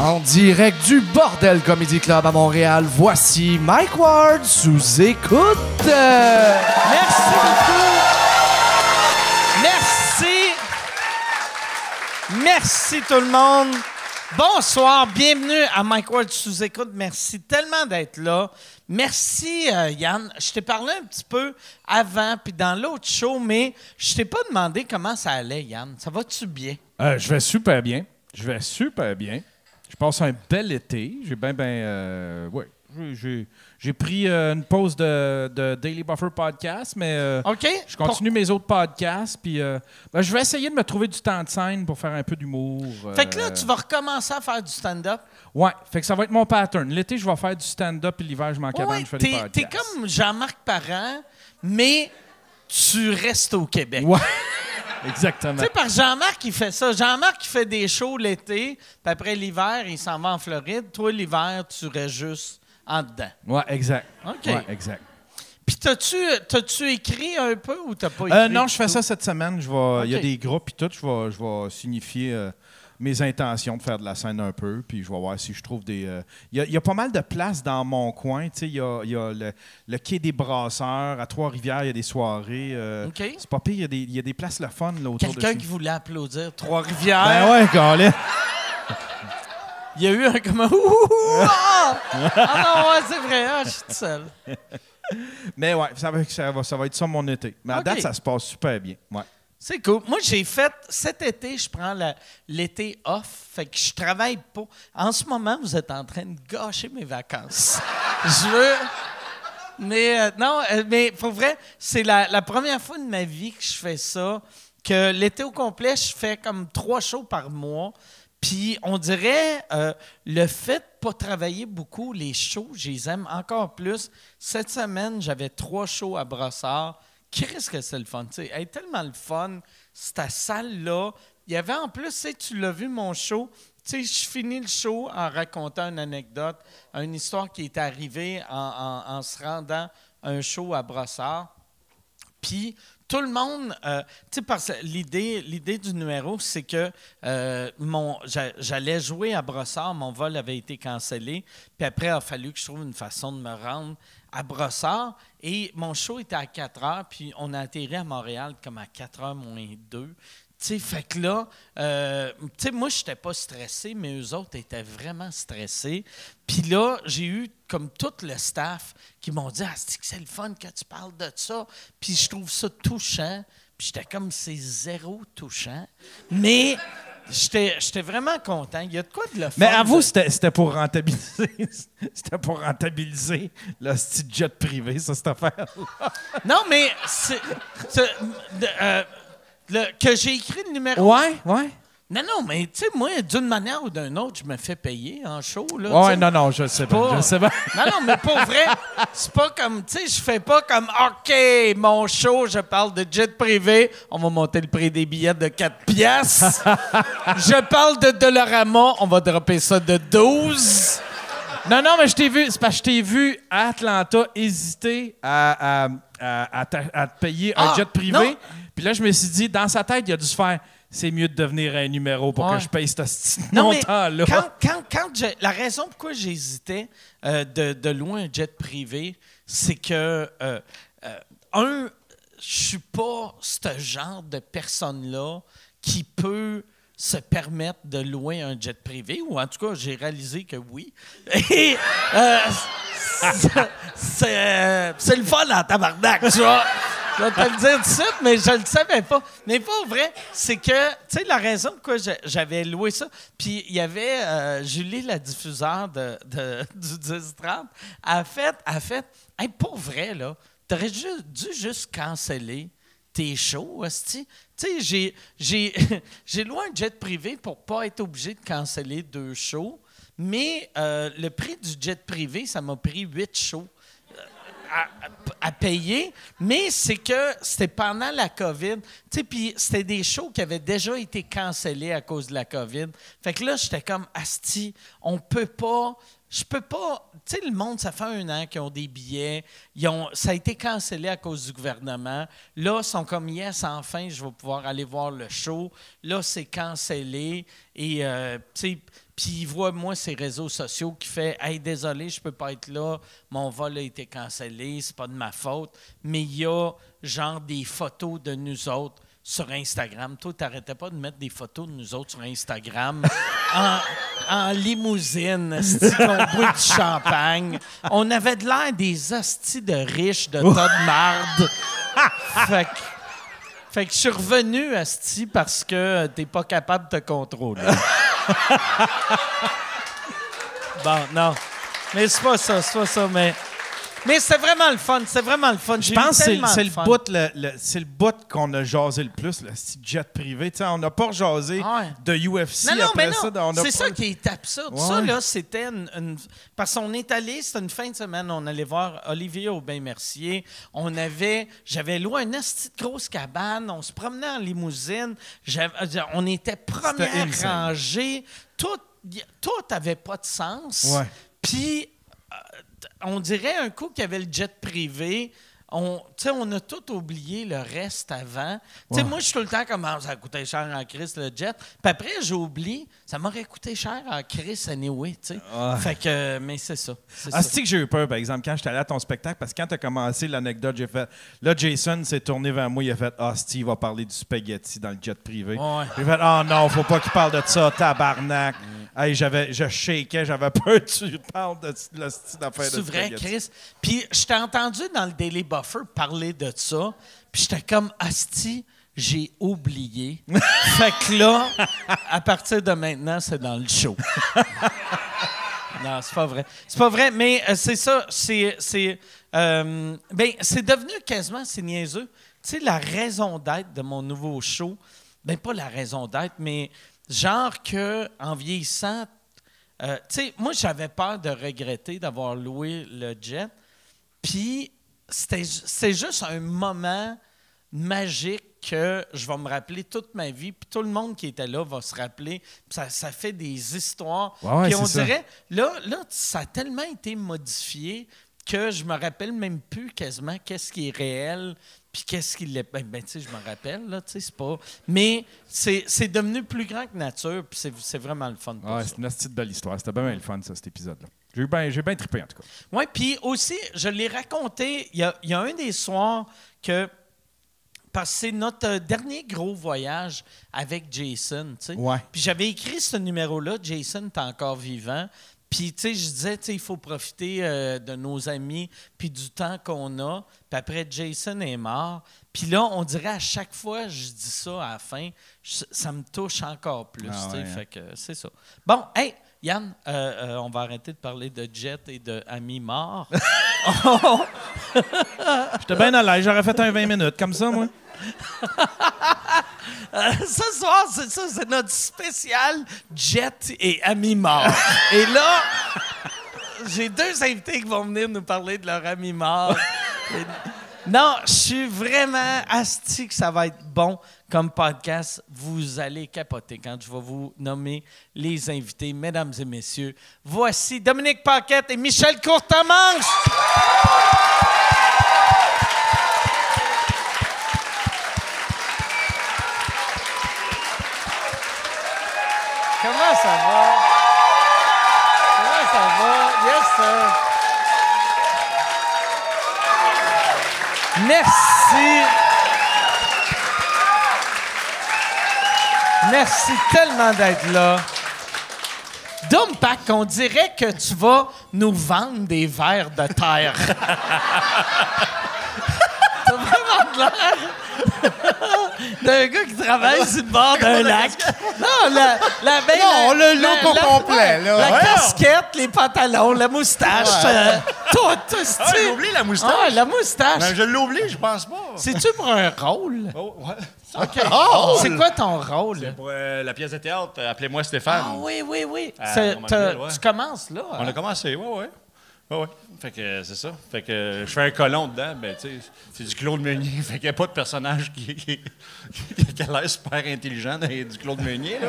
En direct du Bordel Comedy Club à Montréal, voici Mike Ward sous écoute. Merci beaucoup. Merci. Merci tout le monde. Bonsoir, bienvenue à Mike Ward sous écoute. Merci tellement d'être là. Merci Yann. Je t'ai parlé un petit peu avant puis dans l'autre show, mais je t'ai pas demandé comment ça allait, Yann. Ça va-tu bien? Je vais super bien. Je passe un bel été. J'ai pris une pause de Daily Buffer podcast, mais OK. je continue mes autres podcasts. Puis je vais essayer de me trouver du temps de scène pour faire un peu d'humour. Fait que là, tu vas recommencer à faire du stand-up. Ouais, fait que ça va être mon pattern. L'été, je vais faire du stand-up, puis l'hiver, je m'en cabane, Ouais, je fais des podcasts. t'es comme Jean-Marc Parent, mais tu restes au Québec. Ouais, exactement. Tu sais, par Jean-Marc, il fait ça. Jean-Marc, il fait des shows l'été, puis après l'hiver, il s'en va en Floride. Toi, l'hiver, tu restes juste en dedans. Ouais, exact. OK. Ouais, exact. Puis t'as-tu écrit un peu ou t'as pas écrit? Non, je fais ça cette semaine. Il y a OK. des groupes et tout. Je vais signifier mes intentions de faire de la scène un peu. Puis je vais voir si je trouve des... Il y a pas mal de places dans mon coin. Tu sais, il y a le quai des Brasseurs. À Trois-Rivières, il y a des soirées. OK. C'est pas pire. Il y a des places le fun là, autour de Quelqu'un chez qui voulait applaudir Trois-Rivières. Ben ouais, Colin. Il y a eu un comme un ouh, ah! Ah non, ouais, c'est vrai. Ah, je suis tout seul. Mais ouais, ça va être ça mon été. Mais à OK. date, ça se passe super bien. Ouais. C'est cool. Moi, j'ai fait cet été, je prends l'été off. Fait que je travaille pas. En ce moment, vous êtes en train de gâcher mes vacances. Je veux. Mais non, mais pour vrai, c'est la première fois de ma vie que je fais ça. Que l'été au complet, je fais comme 3 shows par mois. Puis on dirait le fait de pas travailler beaucoup, les shows, je les aime encore plus. Cette semaine, j'avais 3 shows à Brossard. Qu'est-ce que c'est le fun? T'sais, elle est tellement le fun, cette salle-là. Il y avait en plus, tu l'as vu mon show, je finis le show en racontant une anecdote, une histoire qui est arrivée en se rendant à un show à Brossard. Puis tout le monde, parce que l'idée du numéro, c'est que j'allais jouer à Brossard, mon vol avait été cancellé, puis après, il a fallu que je trouve une façon de me rendre à Brossard, et mon show était à 4 heures, puis on a atterri à Montréal comme à 4 heures moins 2. Fait que là, moi, je n'étais pas stressé, mais eux autres étaient vraiment stressés. Puis là, j'ai eu comme tout le staff qui m'ont dit « Ah, c'est le fun que tu parles de ça. » Puis je trouve ça touchant. Puis j'étais comme « C'est zéro touchant. » Mais j'étais vraiment content. Il y a de quoi de le fun. Mais avoue, c'était pour rentabiliser. C'était pour rentabiliser le petit jet privé, ça, cette affaire. Non, mais que j'ai écrit le numéro. Ouais. Non, mais tu sais, moi, d'une manière ou d'une autre, je me fais payer en show. Là, Ouais, t'sais. non, je sais pas. Je sais pas. Non, mais pour vrai, c'est pas comme, tu sais, je fais pas comme, OK, mon show, je parle de jet privé, on va monter le prix des billets de 4 piastres. Je parle de Dollarama, on va dropper ça de 12. Non, mais je t'ai vu. C'est parce que je t'ai vu à Atlanta hésiter à te payer un jet privé. Non. Puis là, je me suis dit, dans sa tête, il a dû se faire. C'est mieux de devenir un numéro pour que je paye ce petit montant-là. La raison pourquoi j'hésitais de louer un jet privé, c'est que, je suis pas ce genre de personne-là qui peut se permettre de louer un jet privé, ou en tout cas, j'ai réalisé que oui. Et c'est le fun en tabarnak, tu vois. Je vais te le dire tout de suite, mais je le savais pas. Mais pas vrai, c'est que, tu sais, la raison pourquoi j'avais loué ça, puis il y avait Julie, la diffuseur du 10-30, a fait, hey, pour vrai, là, t'aurais dû juste canceller tes shows, hostie. Tu sais, j'ai loué un jet privé pour pas être obligé de canceller 2 shows, mais le prix du jet privé, ça m'a pris 8 shows. À payer, mais c'est que c'était pendant la COVID, tu sais, puis c'était des shows qui avaient déjà été cancellés à cause de la COVID. Fait que là, j'étais comme, asti, on peut pas je peux pas. Tu sais, le monde, ça fait 1 an qu'ils ont des billets. Ça a été cancellé à cause du gouvernement. Là, ils sont comme yes, enfin, je vais pouvoir aller voir le show. Là, c'est cancellé. Et, tu sais, puis il voit, moi, ces réseaux sociaux qui fait hey, désolé, je peux pas être là. Mon vol a été cancellé. C'est pas de ma faute. Mais il y a, genre, des photos de nous autres sur Instagram. Toi, tu n'arrêtais pas de mettre des photos de nous autres sur Instagram en limousine, asti qu'on boit du champagne. On avait de l'air des hosties de riches de tas de marde. Fait que je suis revenu, asti, parce que t'es pas capable de te contrôler. Bon, non. Mais c'est pas ça, mais c'est vraiment le fun, Je pense que c'est le bout qu'on a jasé le plus, le petit jet privé. T'sais, on n'a pas jasé de UFC après ça. C'est ça qui est absurde. Ouais. Ça, là, c'était parce qu'on est allé, c'était une fin de semaine, on allait voir Olivier Aubin-Mercier. J'avais loué une petite grosse cabane, on se promenait en limousine, on était première rangée. Tout n'avait pas de sens. Ouais. Puis, on dirait un coup qu'il y avait le jet privé. On a tout oublié le reste avant. Ouais. Moi, je suis tout le temps comme ça a coûté cher en Christ le jet. Puis après, j'oublie, ça m'aurait coûté cher en Christ anyway. Fait que, mais c'est ça. C'est que j'ai eu peur, par exemple, quand j'étais allé à ton spectacle, parce que quand tu as commencé l'anecdote, j'ai fait. Là, Jason s'est tourné vers moi, il a fait Steve va parler du spaghetti dans le jet privé. Ouais. J'ai fait non, faut pas qu'il parle de ça, tabarnak. Hey, je shakeais, j'avais peur que tu parles de la style d'affaire de c'est vrai, Chris. Puis je t'ai entendu dans le Daily Buffer parler de ça, puis j'étais comme asti, j'ai oublié. Fait que là, à partir de maintenant, c'est dans le show. Non, c'est pas vrai. C'est pas vrai, mais c'est ça. C'est devenu quasiment, c'est niaiseux. Tu sais, la raison d'être de mon nouveau show, pas la raison d'être, mais genre que en vieillissant, tu sais, moi, j'avais peur de regretter d'avoir loué le jet. Puis, c'est juste un moment magique que je vais me rappeler toute ma vie. Puis tout le monde qui était là va se rappeler. Puis ça fait des histoires. Ouais, puis on dirait, là, ça a tellement été modifié que je me rappelle même plus quasiment qu'est-ce qui est réel. Puis qu'est-ce qu'il est. Tu sais, je me rappelle, là, tu sais, c'est pas. Mais c'est devenu plus grand que nature, puis c'est vraiment le fun. C'est une petite belle histoire. C'était bien le fun, ça, cet épisode-là. J'ai bien trippé, en tout cas. Oui, puis aussi, je l'ai raconté, il y a un des soirs que. Parce que c'est notre dernier gros voyage avec Jason, tu sais. Ouais. Puis j'avais écrit ce numéro-là, Jason est encore vivant. Puis, tu sais, je disais, tu sais, il faut profiter de nos amis puis du temps qu'on a. Puis après, Jason est mort. Puis là, on dirait à chaque fois que je dis ça à la fin, ça me touche encore plus, tu sais. Fait que c'est ça. Bon, hey, Yann, on va arrêter de parler de Jet et d'amis morts. J'étais bien à l'aise. J'aurais fait un 20 minutes comme ça, moi. Ce soir, c'est ça, c'est notre spécial Jet et amis morts. Et là, j'ai 2 invités qui vont venir nous parler de leur ami mort. Non, je suis vraiment asti que ça va être bon comme podcast. Vous allez capoter quand je vais vous nommer les invités. Mesdames et messieurs, voici Dominique Paquette et Michel Courtemanche. Comment ça va? Comment ça va? Yes, sir. Merci. Merci tellement d'être là. Dumpack, on dirait que tu vas nous vendre des vers de terre. T'as vraiment de l'air d'un gars qui travaille sur le bord d'un lac. Non, non, le look au complet. Là. La casquette, les pantalons, la moustache, tout. J'ai oublié la moustache. Ah, la moustache. Ben, je l'oublie, je pense pas. C'est-tu pour un rôle? Oh, ouais. OK. C'est quoi ton rôle? Pour la pièce de théâtre, Appelez-moi Stéphane. Ah oui. Drummondville, ouais. Tu commences là? On a commencé, oui. Ouais. Fait que c'est ça. Fait que je fais un colon dedans, ben tu sais, c'est du Claude Meunier. Fait qu'il n'y a pas de personnage qui a l'air super intelligent du Claude Meunier, là.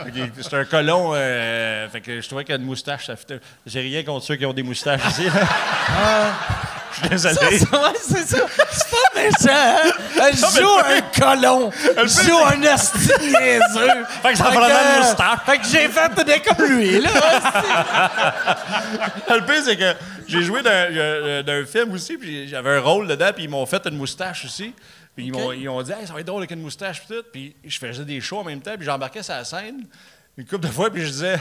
Fait que c'est un colon. Fait que je trouvais qu'il y a une moustache, ça fait. J'ai rien contre ceux qui ont des moustaches ici, là. Je suis désolé. C'est ça. C'est pas méchant, hein? Elle joue un colon. Elle joue un esti niaiseux. Fait que ça prend une moustache. Fait que j'ai fait des comme lui, là. Le pire, c'est que j'ai joué d'un film aussi, puis j'avais un rôle dedans, puis ils m'ont fait une moustache aussi. Puis ils m'ont dit, hey, ça va être drôle avec une moustache, puis tout. Puis je faisais des shows en même temps, puis j'embarquais sur la scène une couple de fois, puis je disais,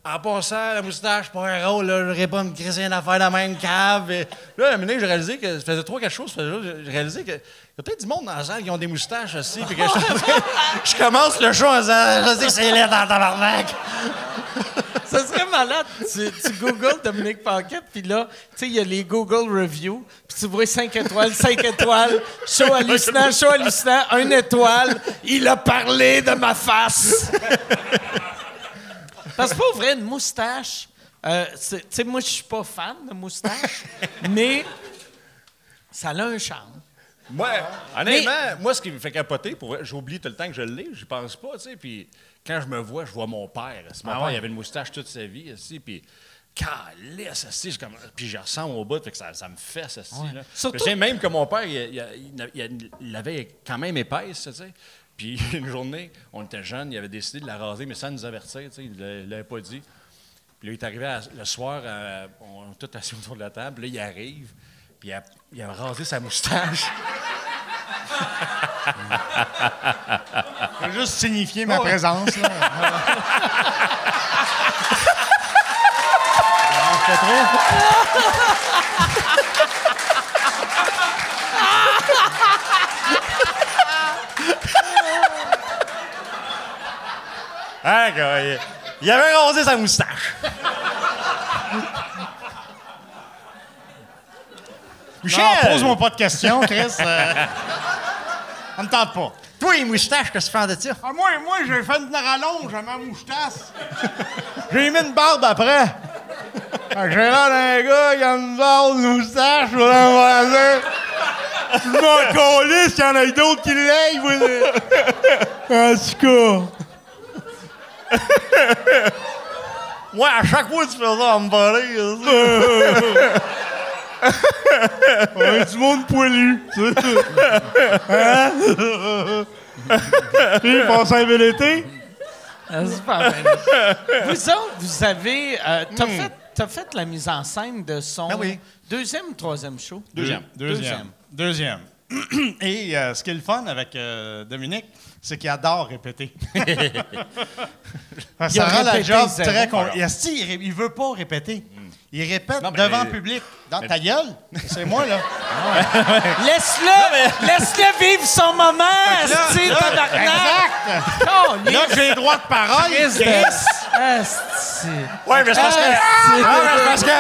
en passant, la moustache, pour un rôle, là, je n'aurais pas me crisser une affaire dans la même cave. Et là, à un moment donné, j'ai réalisé que ça faisait 3-4 choses. J'ai réalisé qu'il y a peut-être du monde dans la salle qui ont des moustaches aussi. Puis que je commence le show en disant, je sais que c'est laid dans tabarnak. Ça serait malade. Tu googles Dominique Paquette, puis là, tu sais, il y a les Google Reviews, puis tu vois 5 étoiles, 5 étoiles, show hallucinant, 1 étoile. Il a parlé de ma face. Parce que pas vrai, une moustache, tu sais, moi, je suis pas fan de moustache, mais ça a un charme. Moi, honnêtement, moi, ce qui me fait capoter, j'oublie tout le temps que je l'ai, j'y pense pas, tu sais, puis quand je me vois, je vois mon père. Mon père, il avait une moustache toute sa vie, aussi, puis calisse, puis je ressemble au bout, fait que ça me fesse, aussi, là. Surtout... Je sais même que mon père, il l'avait quand même épaisse, tu sais. Puis une journée, on était jeunes, il avait décidé de la raser, mais sans nous avertir, tu sais, il ne l'avait pas dit. Puis là, il est arrivé le soir, on est tous assis autour de la table, puis là, il arrive, puis il a rasé sa moustache. Je veux juste signifier ma présence, là. Pas trop. Ah, il avait rasé sa moustache. Michel! Non, pose-moi pas de questions, Chris. On ne tente pas. Toi, les moustaches, qu'est-ce que tu fais de ça? Ah, moi, j'ai fait une rallonge à ma moustache. J'ai mis une barbe après. J'ai l'air d'un gars qui a une barbe, une moustache, je vais l'embrasser. Je m'en calisse s'il y en a d'autres qui l'aiment, vous. En tout cas. Moi, à chaque fois que tu fais ça, on me parlait. Ouais, du monde poilu. Hein? Puis, passe un bel été? Super bien. Vous autres, vous avez... T'as fait la mise en scène de son deuxième ou troisième show? Deuxième. Et ce qui est le fun avec Dominique, c'est qu'il adore répéter. Ça rend la job très compliquée. Il veut pas répéter. Il répète devant le public. Dans ta gueule, c'est moi, là. Laisse-le vivre son moment, esti, tabarnak! Exact! Là, j'ai le droit de parole. Esti. Ouais, mais c'est parce que...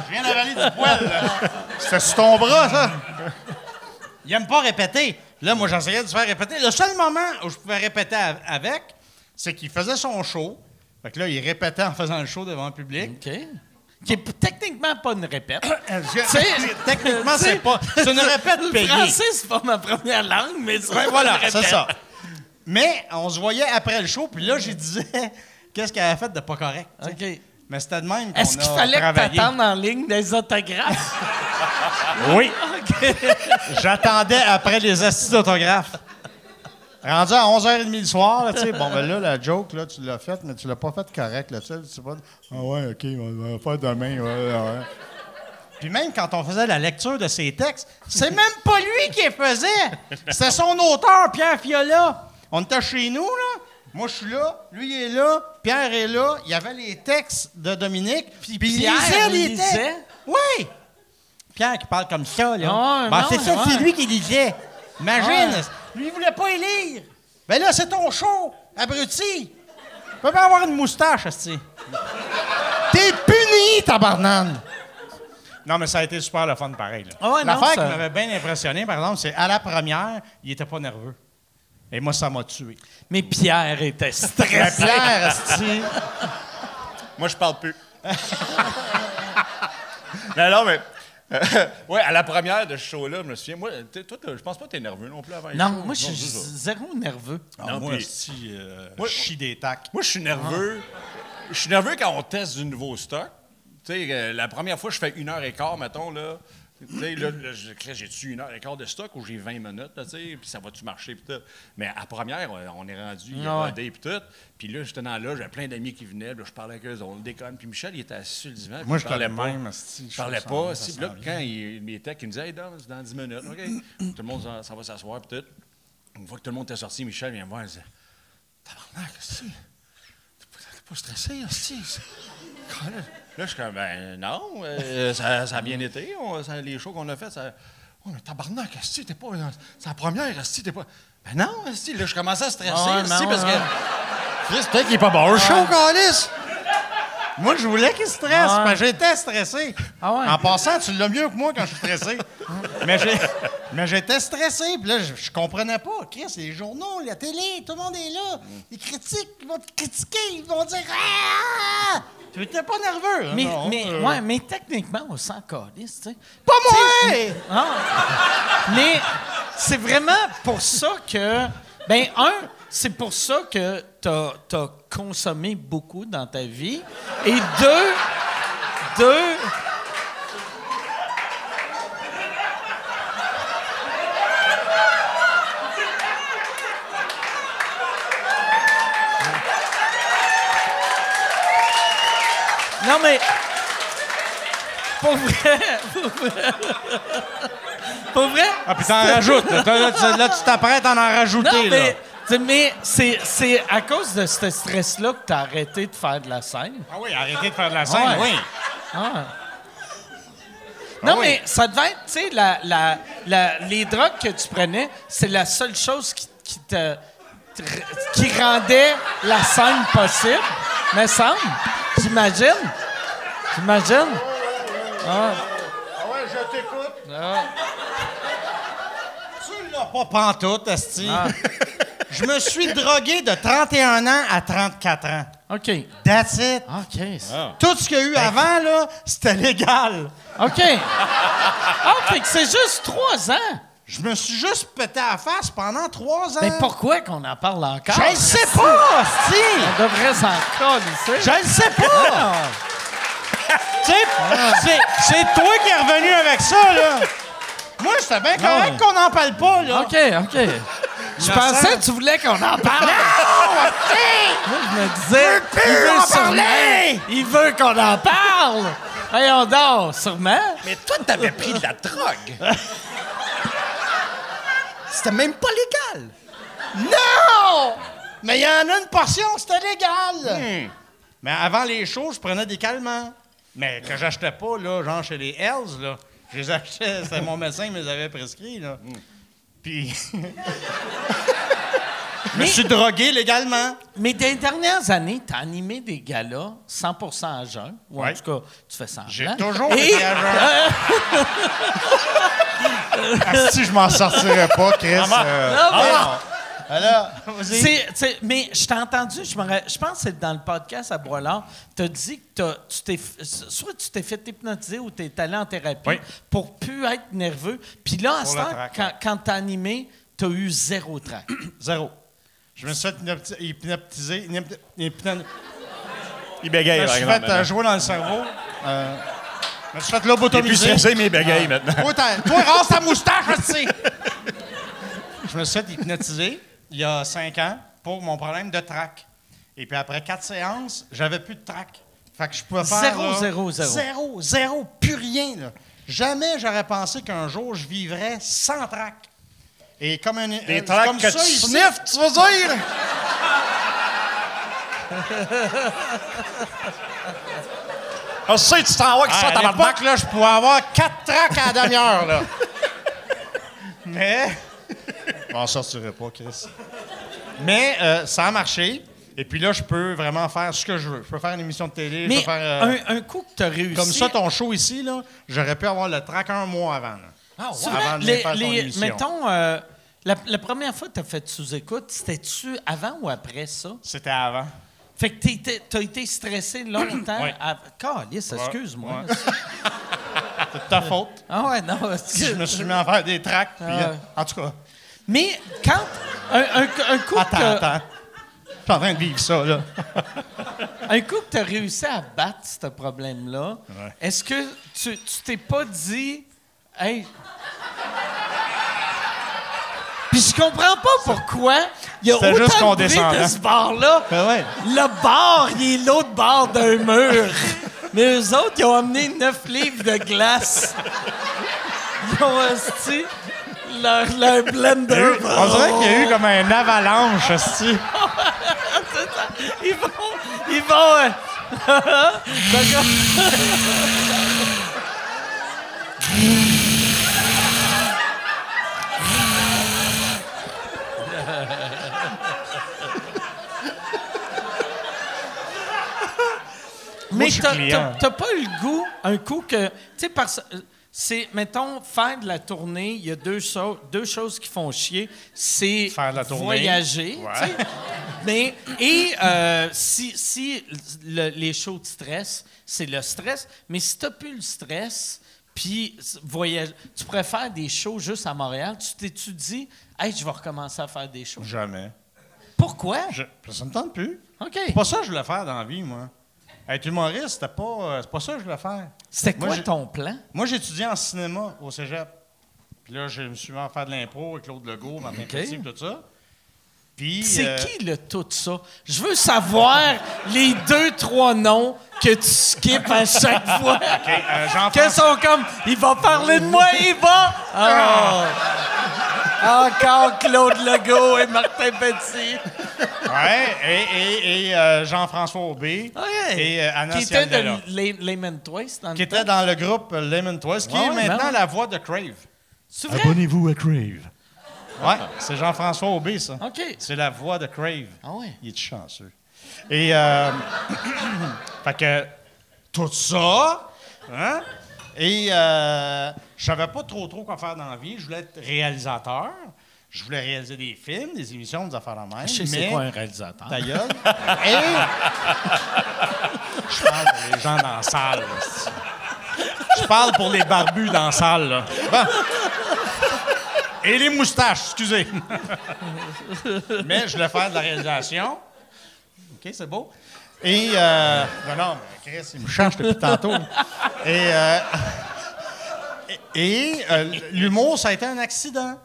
Je viens d'avaler du poil, là. C'était sur ton bras, ça. Il aime pas répéter. Là, moi, j'essayais de se faire répéter. Le seul moment où je pouvais répéter avec, c'est qu'il faisait son show. Fait que là, il répétait en faisant le show devant le public. OK. Qui est techniquement pas une répète. Techniquement, c'est pas... C'est une répète payée. Le français, c'est pas ma première langue, mais c'est ouais, voilà, c'est ça. Mais on se voyait après le show, puis là, je disais qu'est-ce qu'elle avait fait de pas correct. OK. Mais c'était de même qu'on Est-ce qu'il fallait que t'attendes en ligne des autographes? Oui. Okay. J'attendais après les assises d'autographes. Rendu à 11h30 le soir, tu sais, bon, ben là, la joke, là, tu l'as faite, mais tu l'as pas faite correct, là, tu sais pas... Ah ouais, OK, on va faire demain, ouais. Puis même quand on faisait la lecture de ses textes, c'est même pas lui qui les faisait! C'était son auteur, Pierre Fiola. On était chez nous, là. Moi, je suis là, lui, il est là, Pierre est là. Il y avait les textes de Dominique. Puis Pierre il lisait les textes. Oui! Pierre qui parle comme ça, là. Oh, ben, non, c'est ça, ouais. c'est lui qui lisait. Imagine! Lui, il voulait pas y lire. Ben là, c'est ton show, abruti. Tu peux pas avoir une moustache, esti. T'es puni, tabarnane! Non, mais ça a été super le fun pareil. L'affaire qui m'avait bien impressionné, par exemple, c'est à la première, il était pas nerveux. Et moi, ça m'a tué. Mais Pierre était stressé. Pierre, esti. Moi, je parle plus. Non, mais... ouais, à la première de ce show-là, je me souviens... Moi, toi, je pense pas que t'es nerveux non plus avant les Non, shows. moi, je suis c'est ça. zéro nerveux. Non, moi, puis- si, moi- je chie des tacs. Moi, je suis nerveux. Je suis nerveux quand on teste du nouveau stock. Tu sais, la première fois, je fais 1h15, mettons, là. Tu sais, là, j'ai-tu 1h15 de stock ou j'ai 20 minutes, là, tu sais, puis ça va-tu marcher, puis tout. Mais à première, on est rendu, il y a rodé, puis tout. Puis là, j'étais dans là, j'avais plein d'amis qui venaient, là, je parlais avec eux, on déconne. Puis Michel, il était assis sur le divan. puis Moi, il je parlait parlais pas. même. asti, Je parlais ça pas. s'en Si, va, puis là, ça s'en quand il était, il me disait, hey, c'est dans 10 minutes, OK. Tout le monde ça va s'asseoir, puis tout. Une fois que tout le monde était sorti, Michel vient me voir, il disait, tabarnak, si. T'es pas stressé, hostie? Là, je suis comme, ben non, ça a bien été. Les shows qu'on a fait, ça. Oh, mais tabarnak, hostie, t'es pas. C'est la première, hostie, t'es pas. Ben non, hostie. Là, je commençais à stresser, hostie, parce que. Chris, peut-être qu'il est pas bon le show, Calis! Moi, je voulais qu'il stresse, parce que j'étais stressé. Ah ouais? En passant, tu l'as mieux que moi quand je suis stressé. mais j'étais stressé, puis là, je comprenais pas. Chris, les journaux, la télé, tout le monde est là. Les critiques, ils vont te critiquer, ils vont dire « Ah! » Tu n'étais pas nerveux. Mais, non, mais techniquement, on s'en calisse, tu sais. Pas moi! Ah. Mais c'est vraiment pour ça que... Ben, c'est pour ça que t'as consommé beaucoup dans ta vie. Et deux... Non, mais... Pour vrai... Pour vrai... Ah, puis t'en rajoutes. Là, tu t'apprêtes à en rajouter. Non, là. mais c'est à cause de ce stress-là que t'as arrêté de faire de la scène. Ah oui, arrêtez de faire de la scène, Ouais. oui. Non, oui. mais ça devait être, tu sais, les drogues que tu prenais, c'est la seule chose qui rendait la scène possible, me semble. J'imagine. Ah ouais, je t'écoute. Tu l'as pas pantoute, asti. Je me suis drogué de 31 ans à 34 ans. OK. That's it. OK. Tout ce qu'il y a eu avant, là, c'était légal. OK. Ah, fait que c'est juste 3 ans. Je me suis juste pété à la face pendant 3 ans. Mais pourquoi qu'on en parle encore? Je le sais pas, asti. On devrait s'en coller, Je le sais pas. Tu sais, c'est toi qui es revenu avec ça, là. Moi, c'était bien correct qu'on n'en parle pas, là. OK. Je pensais que tu voulais qu'on en parle. Moi, je me disais, il veut en parler! Il veut qu'on en parle. Voyons donc, sûrement. Mais toi, t'avais pris de la drogue. C'était même pas légal. Non! Mais il y en a une portion, c'était légal. Mais avant les shows, je prenais des calmants. Mais que j'achetais pas, là, genre chez les Hells, là. Je les achetais, c'était mon médecin qui me les avait prescrits, là. Puis... je me suis drogué légalement. Mais dans les dernières années, tu as animé des galas 100% à jeun. Ou en Ouais. tout cas, tu fais semblant. J'ai toujours été à jeun. Si je m'en sortirais pas, Chris. Alors, Mais je t'ai entendu, je pense que c'est dans le podcast à Boilard, tu as dit que soit tu t'es fait hypnotiser ou tu es allé en thérapie Oui. pour plus être nerveux. Puis là, à ce le temps, trac, quand tu as animé, tu as eu 0 trac. Zéro. Je me suis fait hypnotiser. Il bégaye, Je me par suis exemple, fait jouer dans le cerveau. Je me suis fait Il est plus lobotomiser. stressé, mais il bégaye maintenant. Toi, rase ta moustache, aussi! Je me suis fait hypnotiser il y a 5 ans pour mon problème de trac. Et puis après 4 séances, j'avais plus de trac. Fait que je pouvais faire... Zéro, là, zéro, zéro. Zéro, plus rien. Là. Jamais j'aurais pensé qu'un jour je vivrais sans trac. Et comme un... Des tracts comme que ça, tu ici- sniffes, tu vas dire? Ah, sais, tu t'en vas avec ça, À tabarnak. l'époque, là, je pouvais avoir 4 tracts à la demi-heure, là. Mais... Je m'en sortirais pas, Chris. Mais ça a marché. Et puis là, je peux vraiment faire ce que je veux. Je peux faire une émission de télé, je Mais peux faire... un coup que tu as réussi... Comme ça, ton show ici, là, j'aurais pu avoir le track 1 mois avant. Là. C'est vrai, Avant de venir faire ton émission. mettons, la première fois que tu as fait sous-écoute, c'était-tu avant ou après ça? C'était avant. Fait que t'as été stressé longtemps. Oui. Calisse, excuse-moi. Ouais. C'est de ta faute. Ah ouais, non. Je me suis mis à faire des tracts. Puis, en tout cas, Mais quand un coup attends. Je suis en train de vivre ça, là. un coup que tu as réussi à battre ce problème-là, est-ce que tu t'es pas dit « Hey... » Puis je comprends pas pourquoi il y a C'était juste autant de bruit condescendant. de ce bar-là. Ben ouais. Le bar, il est l'autre bord d'un mur. Mais eux autres, ils ont amené 9 livres de glace. Ils ont hostie leur blender. On dirait qu'il y a eu comme un avalanche, hostie. Ils vont... D'accord. Mais je suis t'as client. pas eu le goût, un coup que... Tu sais, c'est, mettons, faire de la tournée, il y a deux choses qui font chier. C'est Faire de la tournée. voyager, Ouais. tu sais. Mais, si les shows te stressent, c'est le stress. Mais si t'as plus le stress, puis voyager, tu pourrais faire des shows juste à Montréal, tu t'es-tu dit, « Hey, je vais recommencer à faire des shows. Jamais. » Pourquoi? Ça me tente plus. OK. C'est pas ça que je voulais faire dans la vie, moi. Être humoriste, c'est pas ça que je voulais faire. C'était quoi Moi, ton plan? Moi, j'étudiais en cinéma au cégep. Puis là, je me suis mis à faire de l'impro avec Claude Legault, Martin Petit, tout ça. Puis... C'est qui le tout ça? Je veux savoir les 2-3 noms que tu skippes à chaque fois. Que sont comme, il va parler de moi, il va... Oh. Encore Claude Legault et Martin Petit. Ouais, et Jean-François Aubé. Ouais. Et Anna Qui était Cialdella. de Layman Twice dans le Qui temps. était dans le groupe Lemon Twist, qui est Ouais, maintenant ben la voix de Crave. C'est vrai? Abonnez-vous à Crave. Ouais, c'est Jean-François Aubé, ça. OK. C'est la voix de Crave. Ah ouais. Il est chanceux. Et, fait que, tout ça, hein? Et je savais pas trop quoi faire dans la vie. Je voulais être réalisateur. Je voulais réaliser des films, des émissions, des affaires de même. Je sais c'est quoi un réalisateur. Ta gueule. Et je parle pour les gens dans la salle. Là. Je parle pour les barbus dans la salle. Là. Bon. Et les moustaches, excusez. Mais je voulais faire de la réalisation. OK, c'est beau. Et... non, mais Chris, il me change depuis tantôt. Et l'humour, ça a été un accident.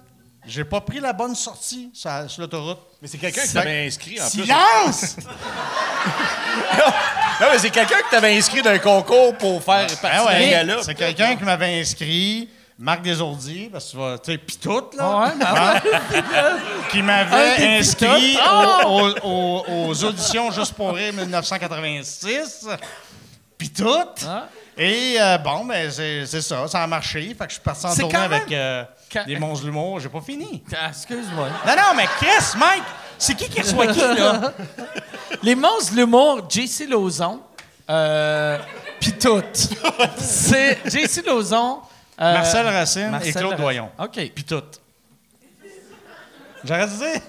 J'ai pas pris la bonne sortie sur l'autoroute. Mais c'est quelqu'un qui t'avait inscrit en plus. Silence! Non, mais c'est quelqu'un qui t'avait inscrit d'un concours pour faire partie d'un gala. C'est quelqu'un qui m'avait inscrit, Marc Desordiers, parce que tu vas, tu sais, pis tout, là. Ah ouais, ben ouais. Qui m'avait Un des inscrit pitotes. aux auditions Juste pour rire 1986. Pis tout. Ah. Et bon, ben c'est ça, ça a marché. Fait que je suis parti en C'est tournée quand même- avec des monstres de l'humour. J'ai pas fini. Ah, excuse-moi. Non, mais Chris, Mike, c'est qui reçoit qui, là? Les monstres de l'humour, J.C. Lauzon, pis tout. C'est J.C. Lauzon... Marcel Racine Marcel et Claude Racine. Doyon. OK. Pis tout. J'aurais dit...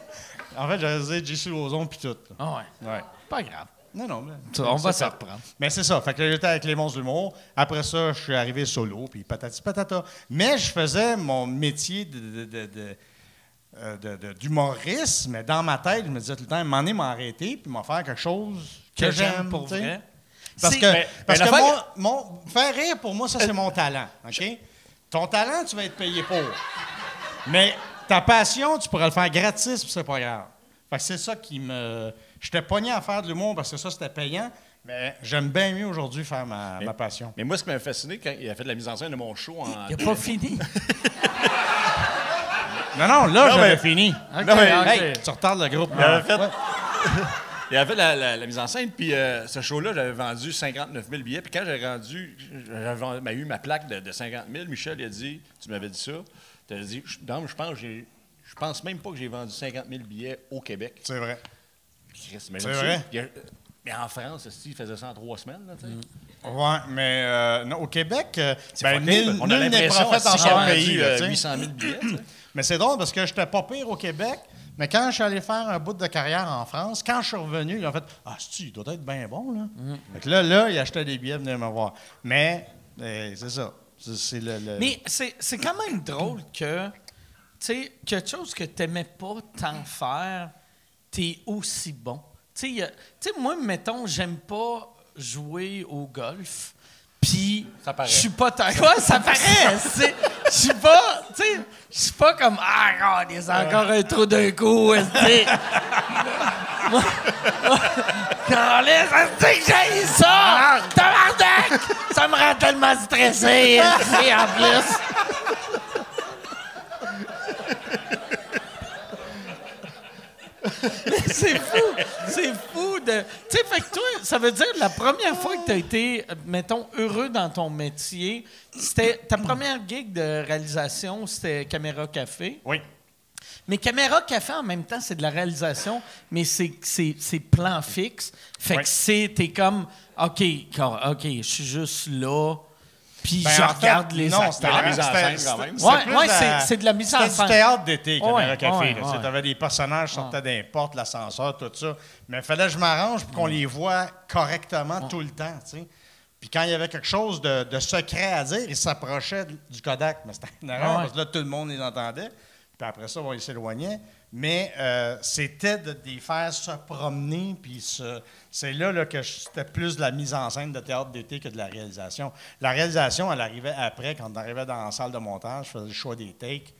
En fait, j'aurais dit J.C. Lauzon pis tout. Ah ouais. Ouais. Pas grave. Non, mais... On va c'est s'en ça. reprendre. Mais c'est ça. Fait que là, j'étais avec les monstres d'humour. Après ça, je suis arrivé solo, puis patati patata. Mais je faisais mon métier d'humoriste, mais dans ma tête, je me disais tout le temps, m'en est m'arrêter, puis m'en faire quelque chose que j'aime. pour tu sais. vrai. Parce C'est- que, parce que l'affaire- faire rire, pour moi, ça, c'est mon talent. OK? Ton talent, tu vas être payé pour. Mais ta passion, tu pourras le faire gratis, puis c'est pas grave. Fait que c'est ça qui me... J'étais pogné à faire de l'humour parce que ça, c'était payant, mais j'aime bien mieux aujourd'hui faire ma passion. Mais moi, ce qui m'a fasciné, quand il a fait de la mise en scène de mon show en... Il n'a pas fini. Non, là, Non, j'avais mais- fini. OK, Non, mais- OK. Hey, tu retardes le groupe. Il avait fait, il avait fait la mise en scène, puis ce show-là, j'avais vendu 59 000 billets. Puis quand j'avais eu ma plaque de 50 000, Michel il a dit, tu m'avais dit ça, tu as dit, je pense même pas que j'ai vendu 50 000 billets au Québec. C'est vrai. Chris, C'est vrai. Mais en France, il faisait ça en 3 semaines. Là, tu sais. Ouais, mais non, au Québec, C'est nul fucké, là. nul n'est prophète en qu'on son a pays. vendu là, tu sais. 800 000 billets. tu sais. Mais c'est drôle parce que j'étais pas pire au Québec, Mais quand je suis allé faire un bout de carrière en France, quand je suis revenu, ils ont fait « Ah, il doit être bien bon, là. Fait que là, ils achetaient des billets, venaient me voir. Mais, c'est ça. C'est Mais c'est quand même drôle que, tu sais, quelque chose que tu n'aimais pas tant faire, tu es aussi bon. Tu sais, moi, mettons, j'aime pas jouer au golf. Puis, je suis pas tant. Ouais, ça paraît. Je suis pas. Tu sais, je suis pas comme. Ah, il y a encore un trou d'un coup. Tu sais. C'est que j'ai ça! Tabarnak! Ça me rend tellement stressé. En plus. C'est fou de... Tu sais, fait que toi, ça veut dire la première fois que tu as été, mettons, heureux dans ton métier, c'était ta première gig de réalisation, c'était Caméra Café. Oui. Mais Caméra Café, en même temps, c'est de la réalisation, mais c'est plan fixe. Fait que t'es comme, OK, je suis juste là... Puis je regarde les acteurs. Non, c'était la mise en scène quand même. Oui, c'est de la mise en scène. C'était du théâtre d'été, Caméra Café. Ouais. Tu avais des personnages qui sortaient des portes, l'ascenseur, tout ça. Mais il fallait que je m'arrange pour qu'on les voit correctement tout le temps. Tu sais. Puis quand il y avait quelque chose de secret à dire, ils s'approchaient du Kodak. Mais c'était une erreur parce que là, tout le monde les entendait. Puis après ça, ils s'éloignaient. Mais c'était de les faire se promener. Puis c'est là que c'était plus de la mise en scène de théâtre d'été que de la réalisation. La réalisation, elle arrivait après, quand on arrivait dans la salle de montage, je faisais le choix des takes.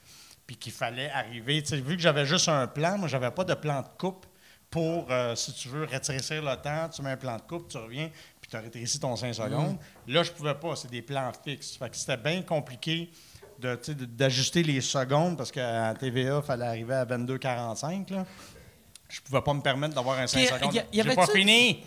Puis qu'il fallait arriver. Tu sais, vu que j'avais juste un plan, moi, j'avais pas de plan de coupe pour, si tu veux, rétrécir le temps. Tu mets un plan de coupe, tu reviens, puis tu as rétréci ton 5 secondes. Là, je pouvais pas. C'est des plans fixes. Fait que c'était bien compliqué d'ajuster les secondes parce qu'à TVA, il fallait arriver à 22h45. Là. Je pouvais pas me permettre d'avoir un 5 secondes. J'ai pas fini!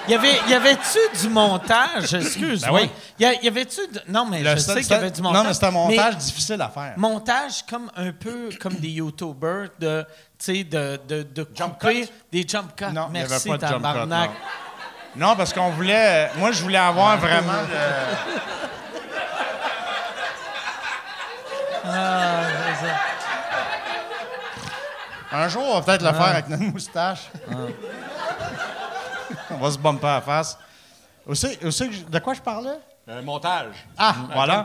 Y avait-tu du montage? Excuse-moi. Ben oui. Y avait-tu... Non, mais je sais qu'il y avait du montage. Non, mais c'était un montage difficile à faire. Montage comme un peu comme des YouTubers de couper des jump cuts. Non, merci, il n'y avait pas de jump cut. tabarnak. Non, parce qu'on voulait... Moi, je voulais avoir vraiment le... Un jour, on va peut-être le faire avec notre moustache. On va se bumper à la face. De quoi je parlais? Montage. Ah, voilà.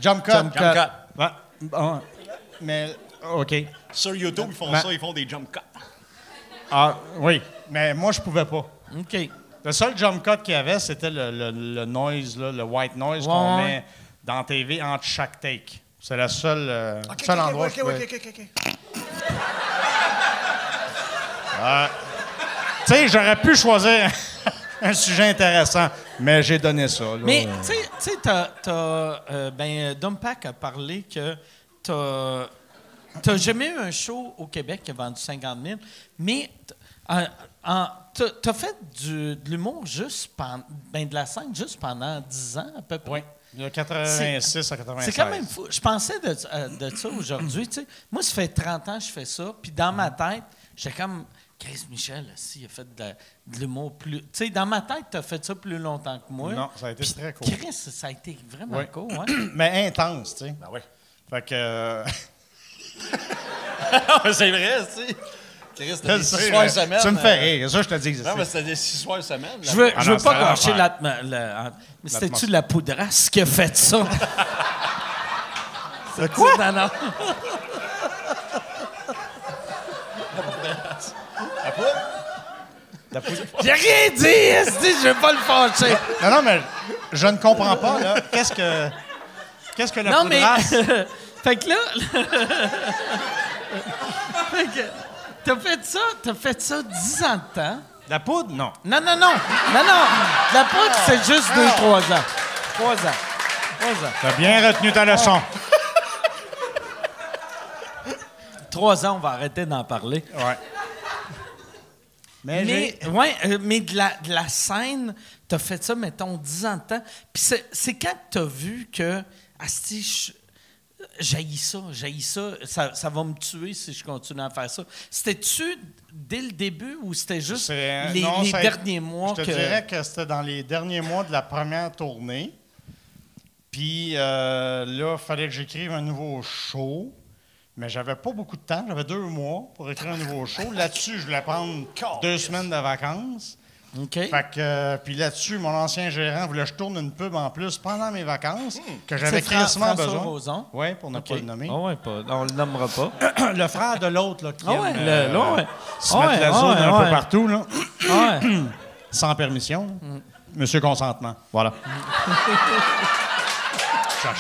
Jump cut. Jump cut. Jump cut. Ouais. Bon. Mais, OK. Sur YouTube, ils font ça, ils font des jump cuts. Ah, oui. Mais moi, je pouvais pas. OK. Le seul jump cut qu'il y avait, c'était le noise, là, le white noise qu'on met dans la TV entre chaque take. C'est le seul, seul endroit où je pouvais... Tu sais, j'aurais pu choisir un sujet intéressant, mais j'ai donné ça. Là. Mais, tu sais, Dumpack a parlé que t'as jamais eu un show au Québec qui a vendu 50 000, mais t'as fait de l'humour juste de la scène juste pendant 10 ans, à peu près. Oui. De 86 à 96. C'est quand même fou. Je pensais de ça aujourd'hui. Tu sais. Moi, ça fait 30 ans que je fais ça. Puis dans ma tête, j'étais comme... Chris Michel, il a fait de l'humour plus... Tu sais, dans ma tête, tu as fait ça plus longtemps que moi. Non, ça a été Puis très cool. Chris, ça a été vraiment cool. Ouais. Mais intense, tu sais. Ben oui. Fait que... C'est vrai, tu sais. Chris, c'était des 6 sais, soirs semaine. Tu me fais rire. Ça, je te dis que Non, mais c'était des 6 soirs semaine. Je veux non, pas c'était gâcher l'enfer. mais c'était-tu la poudrasse qui a fait ça? C'est quoi? Non, non. J'ai rien dit, esti, je vais pas le fâcher. Non, mais je ne comprends pas, là. Qu'est-ce que la poudrasse? Mais... fait que là... fait que t'as fait ça 10 ans de temps. La poudre? Non. Non. La poudre, c'est juste 2-3 ans. 3 ans. T'as bien retenu ta leçon. 3 ans, on va arrêter d'en parler. Ouais. Mais de la scène, t'as fait ça, mettons, 10 ans de temps. Puis c'est quand t'as vu que, asti, j'haïs ça, ça va me tuer si je continue à faire ça. C'était-tu dès le début ou c'était juste les derniers mois? Je te dirais que c'était dans les derniers mois de la première tournée. Puis là, il fallait que j'écrive un nouveau show. Mais j'avais pas beaucoup de temps. J'avais 2 mois pour écrire un nouveau show. Là-dessus, je voulais prendre 2 semaines de vacances. OK. Fait que, puis là-dessus, mon ancien gérant voulait que je tourne une pub en plus pendant mes vacances, que j'avais crissement François besoin. Roson? Oui, pour ne pas le nommer. Ah ouais, on le nommera pas. Le frère de l'autre, là, qui Ah ouais, aime, là, ouais. se mettre la zone un peu partout, là, Ouais. sans permission. Monsieur Consentement. Voilà. Je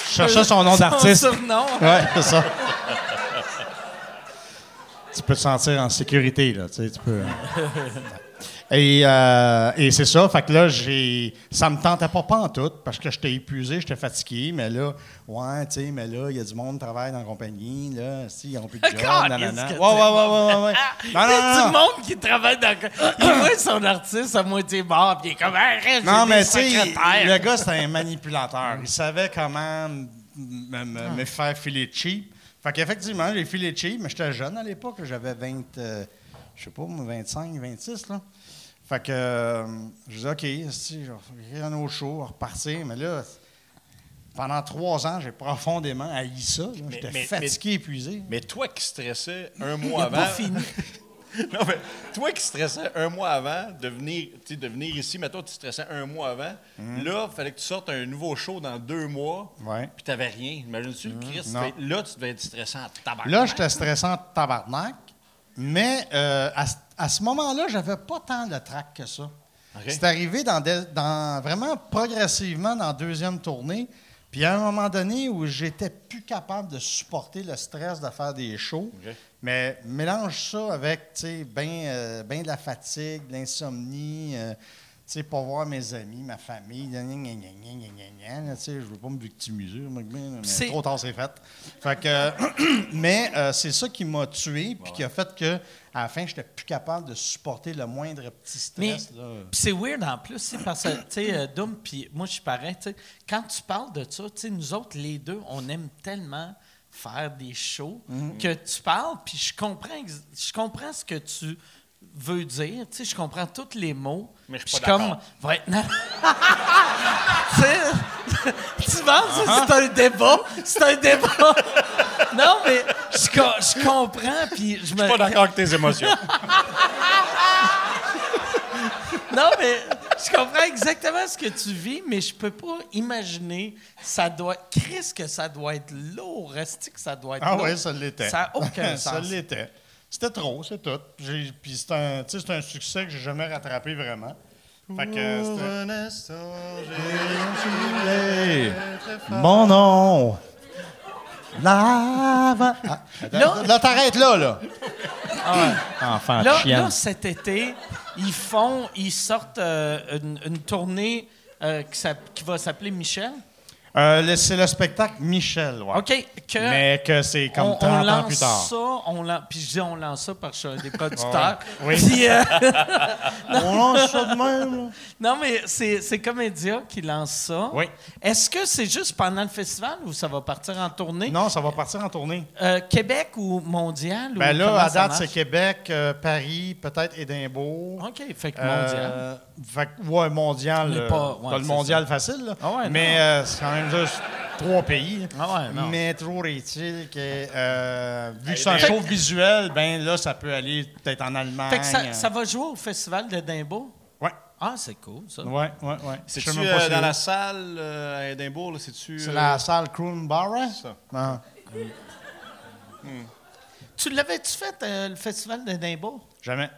cherchais son nom d'artiste. Son surnom. Oui, c'est ça. Tu peux te sentir en sécurité, là. Tu sais, tu peux. Et c'est ça. Fait que là, ça me tentait pas en tout parce que j'étais épuisé, j'étais fatigué. Mais là, ouais, tu sais, mais là, il y a du monde qui travaille dans la compagnie. Là, si, ils n'ont plus de job. Nanana. Ouais. Non. Il y a du monde qui travaille dans. Il voit son artiste à moitié mort, puis il est comme, arrête, Non, mais tu sais, sais, le gars, c'était un manipulateur. Il savait comment me faire filer cheap. Fait qu'effectivement, j'ai filé cheap, mais j'étais jeune à l'époque. J'avais 25, 26, là. Fait que je disais, OK, si, je vais écrire un autre show, repartir. Mais là, pendant 3 ans, j'ai profondément haï ça. J'étais fatigué, épuisé. Mais toi qui stressais un mois avant. Non, mais toi qui stressais un mois avant de venir ici, mais toi, tu stressais un mois avant. Là, il fallait que tu sortes un nouveau show dans 2 mois. Ouais. Puis tu n'avais rien. Imagine-tu, Chris? Là, tu devais être stressant à tabarnak. Là, j'étais stressant de tabarnak. Mais à ce moment-là, j'avais pas tant de trac que ça. Okay. C'est arrivé vraiment progressivement dans la 2e tournée. Puis à un moment donné où j'étais plus capable de supporter le stress de faire des shows, Okay. mais mélange ça avec, tu sais, ben de la fatigue, de l'insomnie, tu sais, pas voir mes amis, ma famille, tu sais, je veux pas me victimiser, mais trop tard c'est fait. Fait que, mais c'est ça qui m'a tué, puis qui a fait que à la fin, j'étais plus capable de supporter le moindre petit stress. Mais c'est weird en plus, parce que, tu sais, Doom, puis moi, je suis pareil, tu sais, quand tu parles de ça, tu sais, nous autres, les deux, on aime tellement faire des shows que tu parles, puis je comprends ce que tu veux dire, tu sais, je comprends tous les mots. Mais je suis suis pas d'accord. Ouais, non. Tu penses que c'est un débat? C'est un débat. Non, mais je comprends, puis je me... Je suis pas d'accord avec tes émotions. Non, mais je comprends exactement ce que tu vis, mais je peux pas imaginer. Qu'est-ce que ça doit être lourd? Reste que ça doit être lourd? Ah oui, ça l'était. Ça n'a aucun sens. Ça l'était. C'était trop, c'est tout. Puis c'est un succès que j'ai jamais rattrapé vraiment. Fait que c'était... Mon nom! Là, t'arrêtes là. Enfant de chienne. Là, cet été, ils sortent une tournée qui va s'appeler Michel. C'est le spectacle Michel, ouais. OK. Mais que c'est comme 30 ans plus tard. Puis je dis on lance ça parce que je suis des producteurs. Oui. Puis, On lance ça de même, là. non, mais c'est Comédia qui lance ça. Oui. Est-ce que c'est juste pendant le festival ou ça va partir en tournée? Non, ça va partir en tournée. Québec ou mondial? Ben ou là, comment à ça date, marche? c'est Québec, Paris, peut-être Édimbourg. OK, fait que mondial. Fait que, ouais, mondial. Mais pas- ouais, t'as le c'est mondial facile, là. Ah ouais, mais c'est quand même juste 3 pays. Ah ouais, non. Mais toujours est-il que, vu que c'est un show visuel, ben là, ça peut aller peut-être en Allemagne. Fait que ça va jouer au festival d'Édimbourg? Ouais. Ah, c'est cool, ça. Ouais. C'est-tu Je sais même pas si- dans la salle à Édimbourg? Là, c'est-tu, C'est la salle Croonbarra? ça. Ah. Tu l'avais-tu fait, le festival d'Édimbourg? Jamais.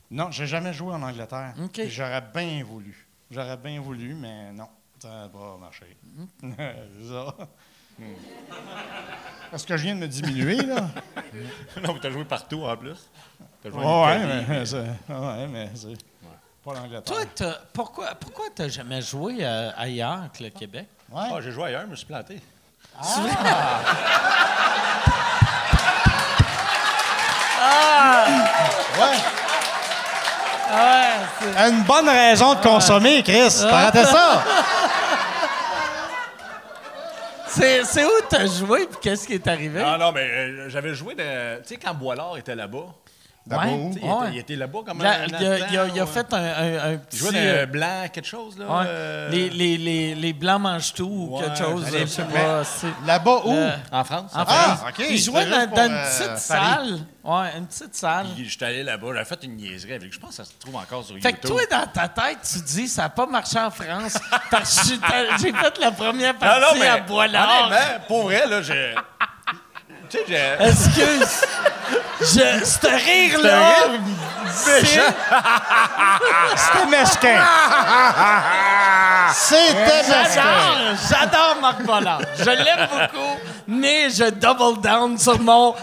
Non, j'ai jamais joué en Angleterre. OK. Puis J'aurais bien voulu, mais non, ça n'a pas marché. C'est ça. Parce que je viens de me diminuer, là. Non, mais t'as joué partout en plus. T'as joué mais c'est pas l'Angleterre. Toi, pourquoi t'as jamais joué ailleurs que le Québec? Ouais. Ah, j'ai joué ailleurs, je me suis planté. Ouais. Ouais, Une bonne raison de consommer, Chris. T'as raté ça? c'est où t'as joué puis qu'est-ce qui est arrivé? Ah non, mais j'avais joué tu sais, quand Boilard était là-bas, D'abord Ouais. où? Tu sais, Ouais. il était là-bas comme Là, un il a fait un petit... Il jouait d'un blanc, quelque chose, là. ouais. Les Blancs mangent tout ou Ouais, quelque chose. allez, Je sais pas. Là-bas où? En France. En Ah, France. OK. Il jouait C'était juste dans une pour, petite Paris. salle. Ouais, une petite salle. Puis j'étais allé là-bas, j'avais fait une niaiserie avec. Je pense que ça se trouve encore sur Fait YouTube. que toi, dans ta tête, tu dis, ça n'a pas marché en France parce que j'ai fait la première Non, partie non, mais à Bois-Lard. honnêtement, pour vrai, là, j'ai... Tu sais, j'ai... Excuse. Ce rire-là, méchant. C'était mesquin. C'était mesquin. J'adore Marc Bollard. Je l'aime beaucoup, mais je double down sur mon...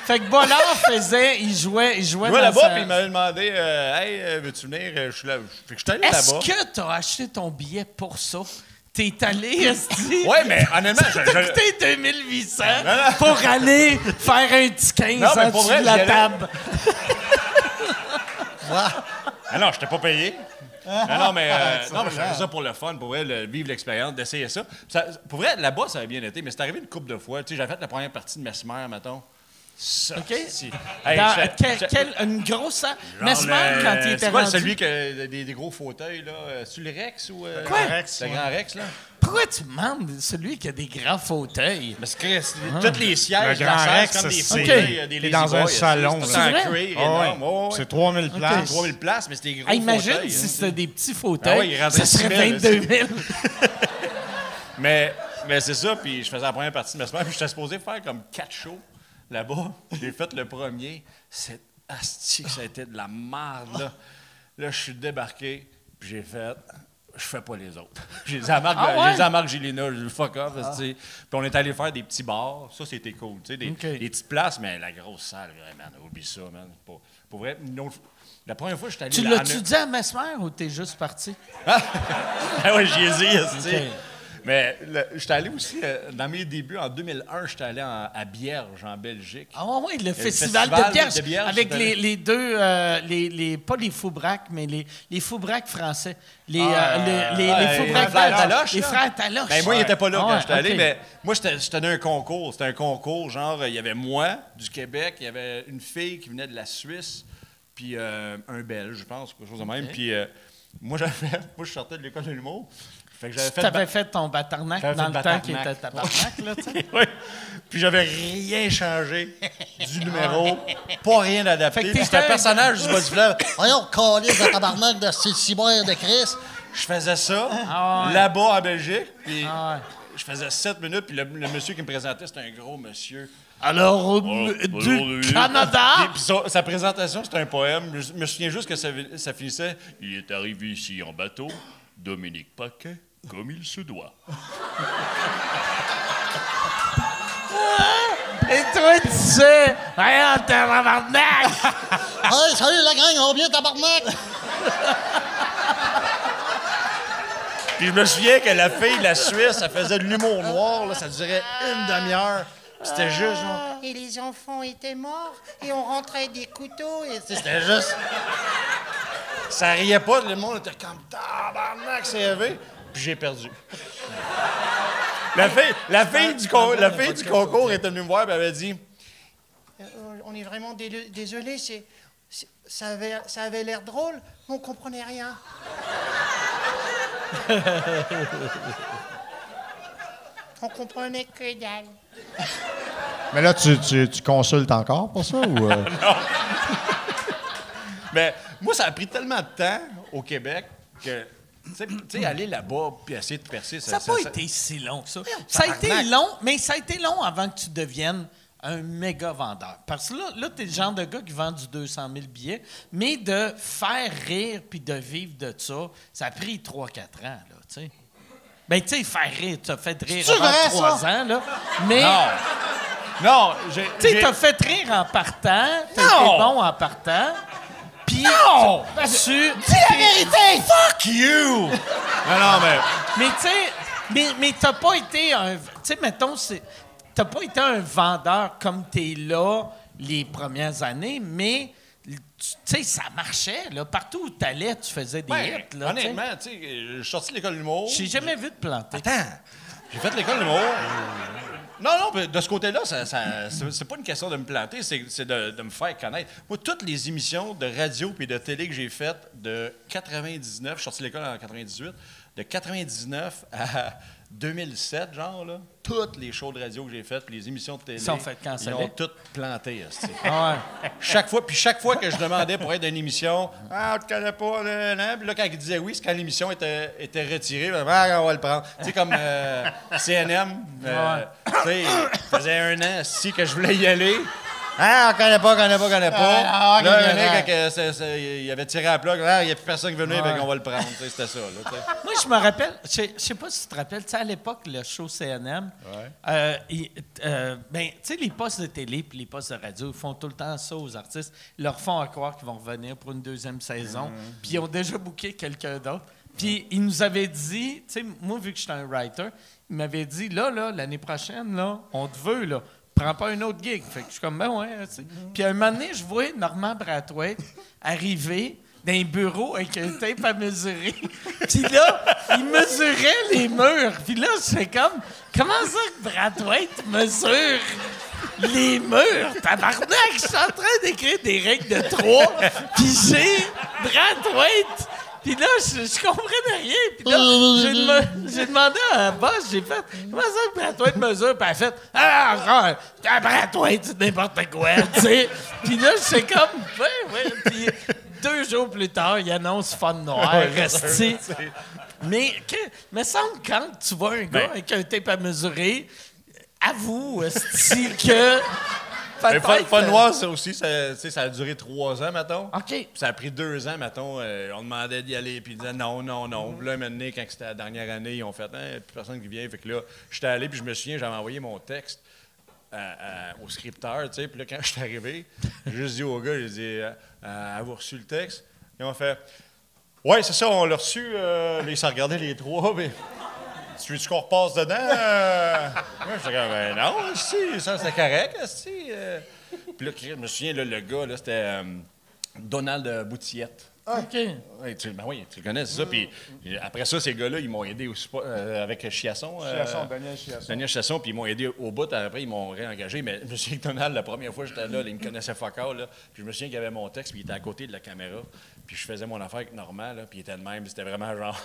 Fait que Bollard il jouait Je dans vais là-bas, sa- puis il m'avait demandé Hey, veux-tu venir? Je suis là. Fait que je suis allé Est-ce là-bas. que t'as acheté ton billet pour ça? T'es allé, esti? Ouais, mais honnêtement, T'as coûté 2800 pour aller faire un petit 15 Non, mais en pour dessous vrai, de la j'y allais. table. Ah non, je t'ai pas payé. Non, mais ça, non, mais je là. faisais ça pour le fun, pour vrai, vivre l'expérience, d'essayer ça. Pour vrai, là-bas, ça a bien été, mais c'est arrivé une couple de fois. Tu sais, j'avais fait la première partie de Mesmer, mettons. Ça, OK? si. Dans Hey, une grosse salle. genre Mesmer, quand il était c'est quoi, rendu... celui qui a des gros fauteuils, là? C'est le Rex ou... Quoi? Le Grand Rex, là? Pourquoi tu demandes celui qui a des grands fauteuils? Parce que tous les sièges Le de la Grand salle, Rex, c'est comme des c'est- fauteuils, des t'es dans lazy un boys, salon, C'est là. en C'est vrai? cuir Ah ouais. énorme. ouais, ouais. C'est 3000 places. 3000 places, mais c'était des gros Hey, imagine fauteuils, si hein. c'était des petits Ah fauteuils, ouais, il rentrait ça serait 6 000, 22 000. Mais c'est ça, puis je faisais la première partie de Mesmer, puis j'étais supposé faire comme 4 shows là-bas. J'ai fait le premier. C'est asti que ça a été de la merde, là. Là, je suis débarqué, puis j'ai fait... Je fais pas les autres. J'ai dit à Marc, j'ai dit à Marc Gélina, je dis fuck off, asti. Puis on est allé faire des petits bars. Ça, c'était cool. Tu sais, des petites places, mais la grosse salle, man, oublie ça, man. Pour vrai, la première fois, je suis allé Tu là. l'as-tu dit à Mesmer ou t'es juste parti? Ah ouais, j'y ai dit, asti. OK. Mais j'étais allé aussi, dans mes débuts, en 2001, j'étais allé à Bierge, en Belgique. Ah oui, le festival festival de Bierge, de Bierge, avec c'était- les deux, pas les Foubraques, mais les Foubraques français. Les Foubraques frères belges. Taloche, Les là. frères Taloche. Ben, moi, il n'était pas là Ah quand ouais, j'étais allé, OK. mais moi, j'étais dans un concours. C'était un concours, genre, il y avait moi, du Québec, il y avait une fille qui venait de la Suisse, puis un Belge, je pense, quelque chose de même. Puis moi, je sortais de l'école de l'humour. Fait que j'avais Tu avais fait ton batarnac J'avais dans fait le le temps qui batarnac. était tabarnak, là, tu sais. Oui. Puis j'avais rien changé du numéro, pas rien adapté. Fait que Puis t'étais c'était un un- personnage du bas du fleuve. Voyons, calice de tabarnak de ciboire de Chris. Je faisais ça Ah ouais. là-bas en Belgique, puis Ah ouais. je faisais 7 minutes, puis le monsieur qui me présentait, c'était un gros monsieur. Alors, Bonjour, du Canada! Puis sa présentation, c'était un poème. Je me souviens juste que ça finissait « Il est arrivé ici en bateau, Dominique Paquet, comme il se doit. Et toi, tu sais, rien, t'es un tabarnak! Hey, salut la gang, on vient tabarnak. » Puis je me souviens que la fille de la Suisse, elle faisait de l'humour noir, là, ça durait une demi-heure. Puis c'était juste genre... Et les enfants étaient morts et on rentrait des couteaux et C'était juste... Ça riait pas, le monde était comme « Tabarnak, c'est élevé. » Puis j'ai perdu. La fille du concours était venue me voir et elle avait dit on est vraiment désolé, ça avait l'air drôle, on comprenait rien. On comprenait que dalle. Mais là, tu consultes encore pour ça? Ou, Mais moi, ça a pris tellement de temps au Québec que, tu sais, aller là-bas puis essayer de percer, Ça n'a pas été si long que ça. Ça a été long, mais ça a été long avant que tu deviennes un méga vendeur. Parce que là tu es le genre de gars qui vend du 200 000 billets, mais de faire rire puis de vivre de ça, ça a pris 3-4 ans, là, tu sais. Ben, tu sais, faire rire, tu as fait rire C'est avant vrai, 3 ça? ans, là. Mais, Non, tu sais, t'as fait rire en partant, t'as Non! été bon en partant, puis tu... Dis la vérité! Fuck you! Non, mais... Mais tu sais, mais t'as pas été un... Tu sais, mettons, t'as pas été un vendeur comme t'es là les premières années, mais tu sais, ça marchait, là. Partout où t'allais, tu faisais des Ben, hits, là. honnêtement, tu sais, je suis sorti de l'école de l'humour. J'ai jamais vu te planter. Attends, j'ai fait l'école de l'humour. Non, mais de ce côté-là, c'est pas une question de me planter, c'est de me faire connaître. Moi, toutes les émissions de radio et de télé que j'ai faites de 99, je suis sorti de l'école en 98, de 99 à 2007, genre, là, toutes les shows de radio que j'ai faites, puis les émissions de télé, Ils sont faites ils canceller. ont toutes planté. Ah ouais. Chaque fois que je demandais pour être dans une émission, « Ah, on te connaît pas, là. Puis là, quand ils disaient oui, c'est quand l'émission était retirée, ben, ah, on va le prendre. Tu sais, comme CNM, tu sais, ça faisait 1 an, si que je voulais y aller. Ah, on connaît pas. Là, un mec, il avait tiré à la plug, il n'y a plus personne qui veut venir, on va le prendre. Tu sais, c'était ça, là, tu sais. Moi, je me rappelle, je sais pas si tu te rappelles, tu sais, à l'époque, le show CNM, tu sais, les postes de télé puis les postes de radio, ils font tout le temps ça aux artistes. Ils leur font à croire qu'ils vont revenir pour une 2e saison, puis ils ont déjà booké quelqu'un d'autre. Puis ils nous avaient dit, tu sais, moi, vu que j'étais un writer, ils m'avaient dit, là, l'année prochaine, là, on te veut, là. Prends pas un autre gig. Fait que je suis comme, ben ouais, tu sais. Puis un moment donné, je vois Normand Brathwaite arriver dans un bureau avec un tape à mesurer. Puis là, il mesurait les murs. Puis là, je fais comme, comment ça que Brathwaite mesure les murs? Tabarnak, je suis en train d'écrire des règles de 3. Puis j'ai Brathwaite. Puis là, je comprenais rien. Puis là, j'ai demandé à un boss, j'ai fait, comment ça que Brathwaite mesure? Puis elle a fait, Brathwaite, c'est n'importe quoi, tu sais. Puis là, c'est comme, ouais. Puis 2 jours plus tard, il annonce Fun Noir, resté. Mais semble quand tu vois un gars avec un tape à mesurer, avoue, est-ce que... Fun Noir, ça aussi, ça a duré 3 ans, mettons. OK. Puis ça a pris 2 ans, mettons. On demandait d'y aller, puis ils disaient non. Puis là, maintenant, quand c'était la dernière année, ils ont fait, il n'y a plus personne qui vient. Fait que là, j'étais allé, puis je me souviens, j'avais envoyé mon texte au scripteur, tu sais. Puis là, quand je suis arrivé, j'ai juste dit au gars, j'ai dit, avez-vous reçu le texte? Ils ont fait, ouais, c'est ça, on l'a reçu. Ils s'en regardaient les 3, mais. Tu veux qu'on repasse dedans? Moi, j'étais comme, ben non, si, ça, c'était correct, si. Puis là, je me souviens, là, le gars, là, c'était Donald Boutillette. OK. Oui, tu le connais, c'est ça. Puis après ça, ces gars-là, ils m'ont aidé aussi avec Chiasson. Daniel Chiasson, puis ils m'ont aidé au bout. Après, ils m'ont réengagé. Mais je me souviens que Donald, la première fois que j'étais là, il me connaissait fuck all, là. Puis je me souviens qu'il y avait mon texte, puis il était à côté de la caméra. Puis je faisais mon affaire avec Normand, là, puis il était de même. C'était vraiment genre...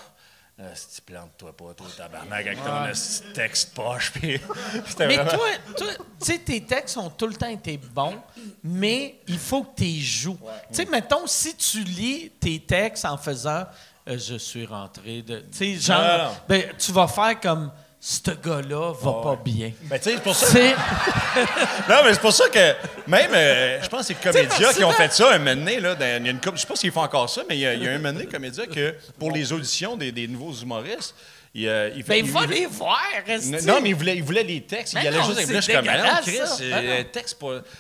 si tu plantes-toi pas, toi, tabarnak, avec ton texte poche. Puis mais vraiment... toi, tu sais, tes textes ont tout le temps été bons, mais il faut que tu les joues. Tu sais, mettons, si tu lis tes textes en faisant je suis rentré de. Tu sais, genre, ben, tu vas faire comme. Ce gars-là va pas bien. Ben, tu sais, c'est pour ça. Non, mais c'est pour ça que même, je pense que c'est Comédia qui ont fait ça un moment donné, là. Il y a une je sais pas s'ils font encore ça, mais il y a un moment donné, Comédia, que pour les auditions des nouveaux humoristes, il va les voir, non, mais il voulait les textes. Il allait juste avec. Là, je suis comme, non, Chris, un texte,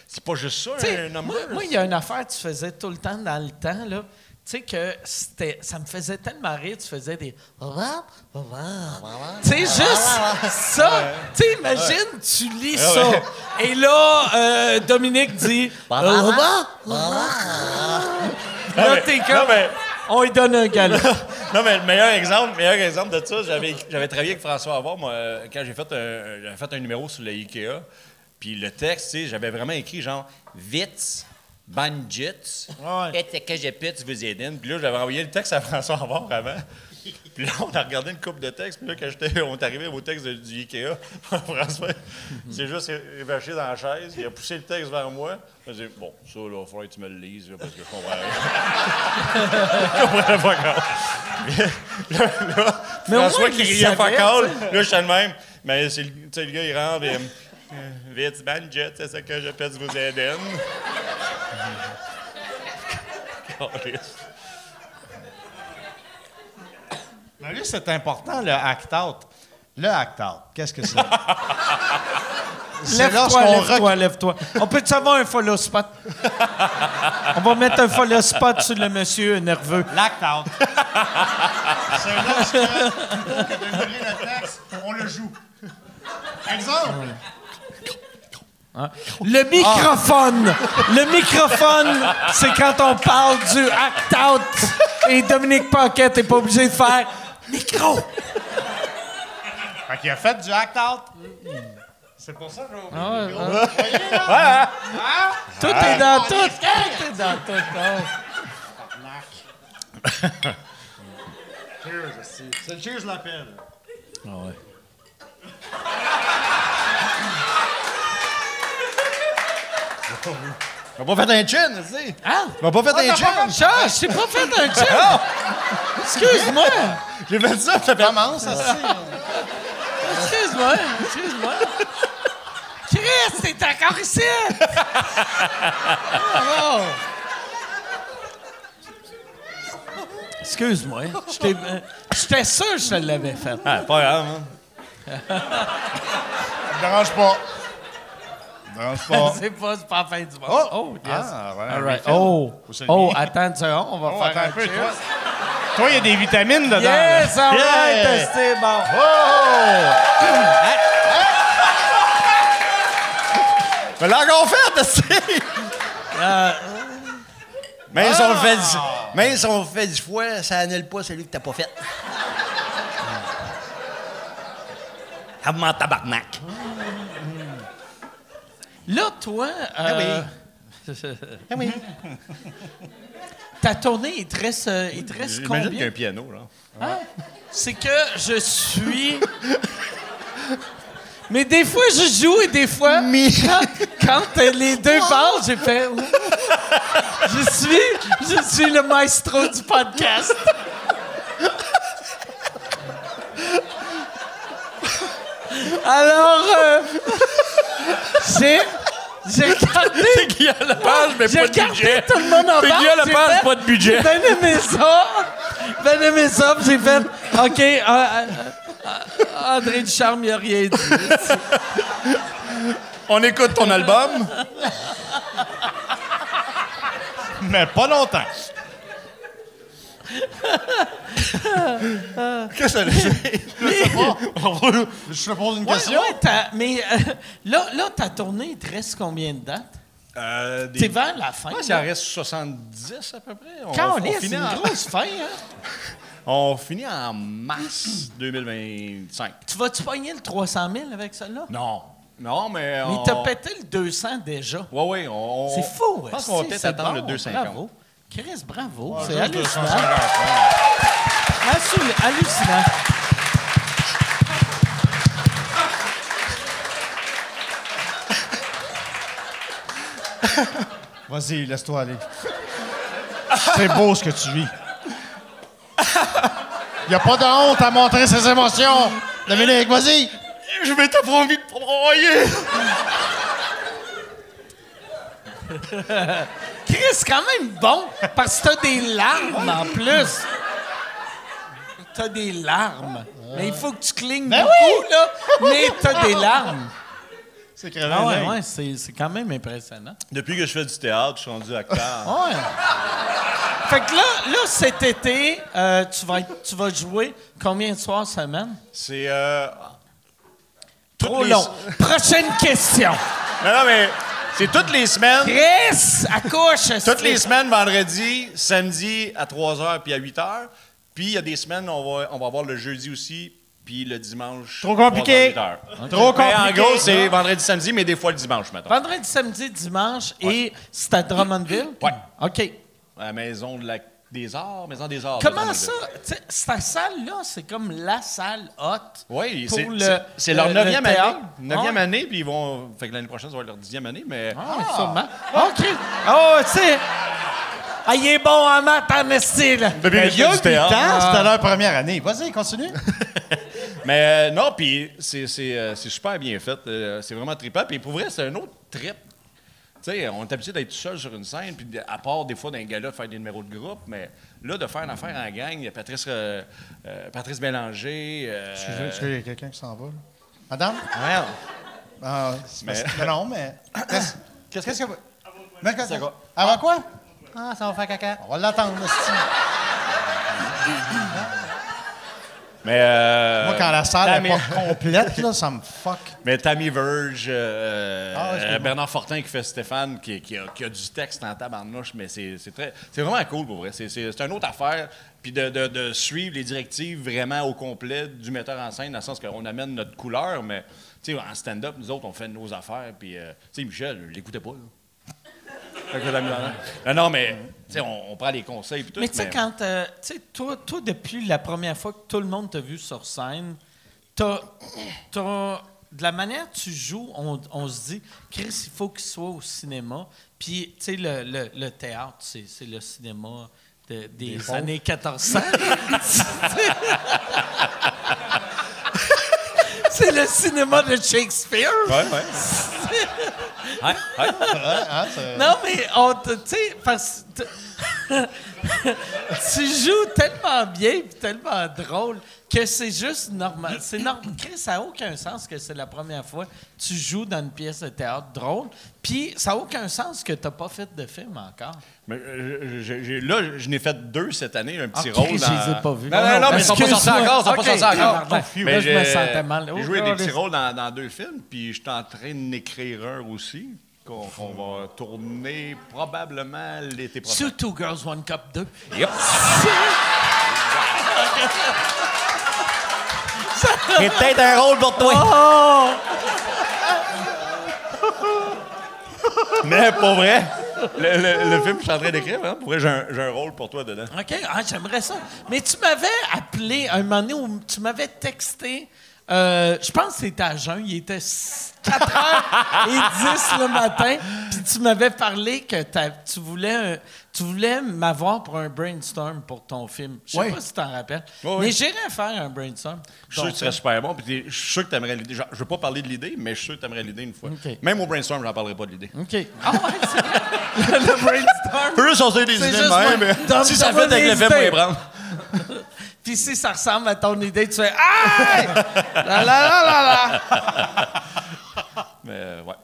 c'est pas juste ça, un number. Moi, il y a une affaire que tu faisais tout le temps dans le temps, là. Tu sais que ça me faisait tellement rire, tu faisais des... Tu sais, juste ça. Tu sais, imagine, tu lis ça. Et là, Dominique dit... Là, t'es comme... On lui donne un galop. Non, mais le meilleur exemple de ça, j'avais travaillé avec François Havard, moi, quand j'avais fait un numéro sur le IKEA. Puis le texte, tu sais, j'avais vraiment écrit genre « Vite ». Banjits, et que j'ai pute, vous aider. Puis là, j'avais envoyé le texte à François Havard avant. Puis là, on a regardé une couple de textes. Puis là, quand on est arrivé au texte du Ikea, François s'est juste évaché dans la chaise. Il a poussé le texte vers moi. Il a dit, bon, ça, là, il faudrait que tu me le lises, là, parce que je comprends rien. Je comprenais pas grave. Là, François qui riait pas calme. Là, je suis le même. Mais le gars, il rentre et... Vite, Banjet, c'est ça que je pète vous aider. Mais là, c'est important, le act-out. Le act-out, qu'est-ce que c'est? Lève-toi. On peut-tu avoir un follow spot? On va mettre un follow spot sur le monsieur nerveux. L'act-out. C'est lorsque, plutôt que de lire le texte, on le joue. Exemple. Le microphone! Le microphone, c'est quand on parle du act-out. Et Dominique Paquette n'est pas obligé de faire « micro ». Fait qu'il a fait du act-out. C'est pour ça que j'ai Ah ouais. Tout est dans tout. Tout est dans tout. Cheers, c'est le cheers l'appel. Ah ouais. On m'a pas fait un chin, tu sais. Hein? On m'a pas fait un chin. Charles, je t'ai pas fait un chin. Excuse-moi. J'ai fait ça, ça fait... Commence, ça, Excuse-moi. Chris, t'es encore ici. Bravo. Excuse-moi. J'étais sûr que je te l'avais fait. Ah, pas grave, hein. dérange pas. C'est pas la fin du monde. Oh, yes. Ah, voilà. All right. Faut se le dire. Attends une seconde, on va faire attends un peu, cheers. toi. Toi, il y a des vitamines dedans. Yes, là. all right, Yeah. c'est bon. Mais là, encore fait, tu sais. Même si on le fait 10 fois, ça annule pas celui que t'as pas fait. Avant tabarnak. Là, toi, oui. ta tournée, il te reste J'imagine combien? qu'il y a un piano, là. C'est que je suis... Mais des fois, je joue et des fois, quand les deux parlent, j'ai fait... Je suis le maestro du podcast. Alors, j'ai regardé... C'est Guillaume Lepage, mais J'ai pas de regardé budget. tout le monde en C'est parle. Guillaume j'ai Lepage, fait- pas de budget. J'ai bien aimé ça. Puis j'ai fait, OK, André Ducharme, il a rien dit. On écoute ton album. Mais pas longtemps. Qu'est-ce que ça veut dire? Je te pose une Ouais, question. mais là, ta tournée, il te reste combien de dates? Des... T'es vers la fin. Moi, ça reste 70 à peu près. Quand on c'est finit une en... grosse fin, hein? On finit en mars 2025. Tu vas-tu pogner le 300 000 avec ça là? Non. Non, mais... Mais t'as pété le 200 déjà. Oui. C'est fou, Je pense qu'on va esti, peut-être c'est attendre bon. le 250. Bravo. Chris, bravo. C'est Juste hallucinant. 250. Hallucinant. Vas-y, laisse-toi aller. C'est beau ce que tu vis. Il n'y a pas de honte à montrer ses émotions. Dominique, vas-y. Je m'étais promis de pas broyer. Chris, c'est quand même bon, parce que t'as des larmes en plus. T'as des larmes. Mais il faut que tu clignes beaucoup, là. Mais t'as des larmes. C'est crevé. Ah ouais, c'est quand même impressionnant. Depuis que je fais du théâtre, je suis rendu acteur. Ouais. Fait que là cet été, tu vas jouer combien de soirs semaine? C'est... Trop les- long. Prochaine question. Non, mais c'est toutes les semaines. Chris, accouche. Toutes les semaines, vendredi, samedi à 3h puis à 8h. Puis il y a des semaines, on va avoir le jeudi aussi, puis le dimanche. Trop compliqué. 3h, 8h. Trop Mais en compliqué. gros, c'est vendredi, samedi, mais des fois le dimanche, maintenant. Vendredi, samedi, dimanche, et c'est à Drummondville? Ouais. OK. À la Maison des Arts, Maison des Arts. de Comment Drummondville. ça? T'sais, cette salle-là, c'est comme la salle haute. Oui, pour c'est leur le 9e année. théâtre. 9e Ouais. année, puis ils vont. Fait que l'année prochaine, ça va être leur 10e année, mais. Ah, sûrement. OK. Oh, tu sais. Ah, il est bon en maths, en esti, là. Depuis Ben, que il y a je fais 8 du ans, théâtre. c'était leur première année. Vas-y, continue. Mais non, puis c'est super bien fait. C'est vraiment trippant. Puis pour vrai, c'est un autre trip. Tu sais, on est habitué d'être tout seul sur une scène, puis à part des fois dans les galas de faire des numéros de groupe, mais là, de faire une affaire en gang, il y a Patrice Bélanger. Excusez, il y a quelqu'un qui s'en va. Là. Madame? Ouais. Ah, Mais- non, mais. Qu'est-ce que. Mais qu'est-ce Ça que. va. Avant quoi? Ah, ça va faire caca. On va l'attendre, là, c'ti. Mais, Moi, quand la salle Tammy- n'est pas complète, là, ça me fuck. Mais Tammy Verge, excuse-moi. Bernard Fortin qui fait Stéphane, qui a du texte en tabarnouche, mais c'est vraiment cool pour vrai. C'est une autre affaire. puis de suivre les directives vraiment au complet du metteur en scène, dans le sens qu'on amène notre couleur, mais tu sais, en stand-up, nous autres, on fait nos affaires, puis tu sais, Michel, je l'écoutais pas, là. Fait que non, mais tu sais, on prend les conseils, puis tout. Mais tu sais, quand, tu sais, toi, depuis la première fois que tout le monde t'a vu sur scène, t'as de la manière que tu joues, on se dit, Chris, il faut qu'il soit au cinéma. Puis, tu sais, le théâtre, c'est le cinéma des années 1400. C'est le cinéma de Shakespeare. Ouais. Non, mais tu sais, parce que tu joues tellement bien et tellement drôle que c'est juste normal. C'est normal. Ça n'a aucun sens que c'est la première fois que tu joues dans une pièce de théâtre drôle. Puis ça n'a aucun sens que tu n'as pas fait de film encore. Mais là, je n'ai fait 2 cette année, un petit Ok, rôle. je les ai pas vus. Non, mais ils sont pas sortis encore. Ils sont pas sortis encore. Pardon. Mais Là, je me sentais mal. J'ai joué des petits rôles dans 2 films, puis je suis en train d'écrire un aussi, qu'on va tourner probablement l'été prochain. Sur Two Girls, One Cup 2. Yep. C'est peut-être un rôle pour toi. Mais pour vrai, le film que je suis en train d'écrire, hein, pour vrai, j'ai un rôle pour toi dedans. OK, j'aimerais ça. Mais tu m'avais appelé un moment donné où tu m'avais texté. Je pense que c'était à jeun. Il était 4h10 le matin. Puis tu m'avais parlé que tu voulais m'avoir pour un brainstorm pour ton film. Je sais pas si tu t'en rappelles. Mais j'irais faire un brainstorm. Je suis sûr que tu serais super bon. Puis je suis sûr que tu aimerais l'idée. Je veux pas parler de l'idée, mais je suis sûr que tu aimerais l'idée une fois. OK. Même au brainstorm, j'en parlerai pas de l'idée. OK. Ah ouais, c'est vrai. Le brainstorm. Peut juste sortir des idées juste de même, mais si ça fait avec le film, on les prendre. Puis si ça ressemble à ton idée, tu fais « Aïe! La la la la la! » Mais ouais.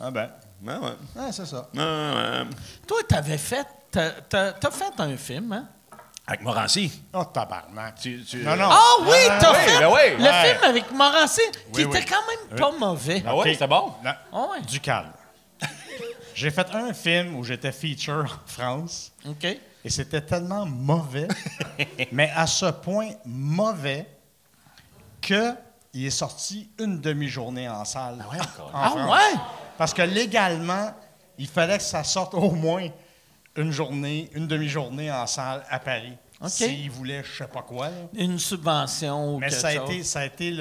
Ah ben, Ouais. c'est ça. Toi, t'avais fait... T'as fait un film, hein? Avec Morancy. Oh, tabarnak. Non. Non. Ah oui, t'as oui, fait ben oui. le film avec Morancy, qui Oui, était quand même pas mauvais. Ah ouais, c'était bon? Non. Ah ouais. Du calme. J'ai fait un film où j'étais feature en France. OK. Et c'était tellement mauvais, mais à ce point mauvais, qu'il est sorti une demi-journée en salle. Ah France. ouais? Parce que légalement, il fallait que ça sorte au moins une demi-journée en salle à Paris. OK. S'ils voulaient je sais pas quoi. Là. Une subvention ou Mais quelque chose. ça a été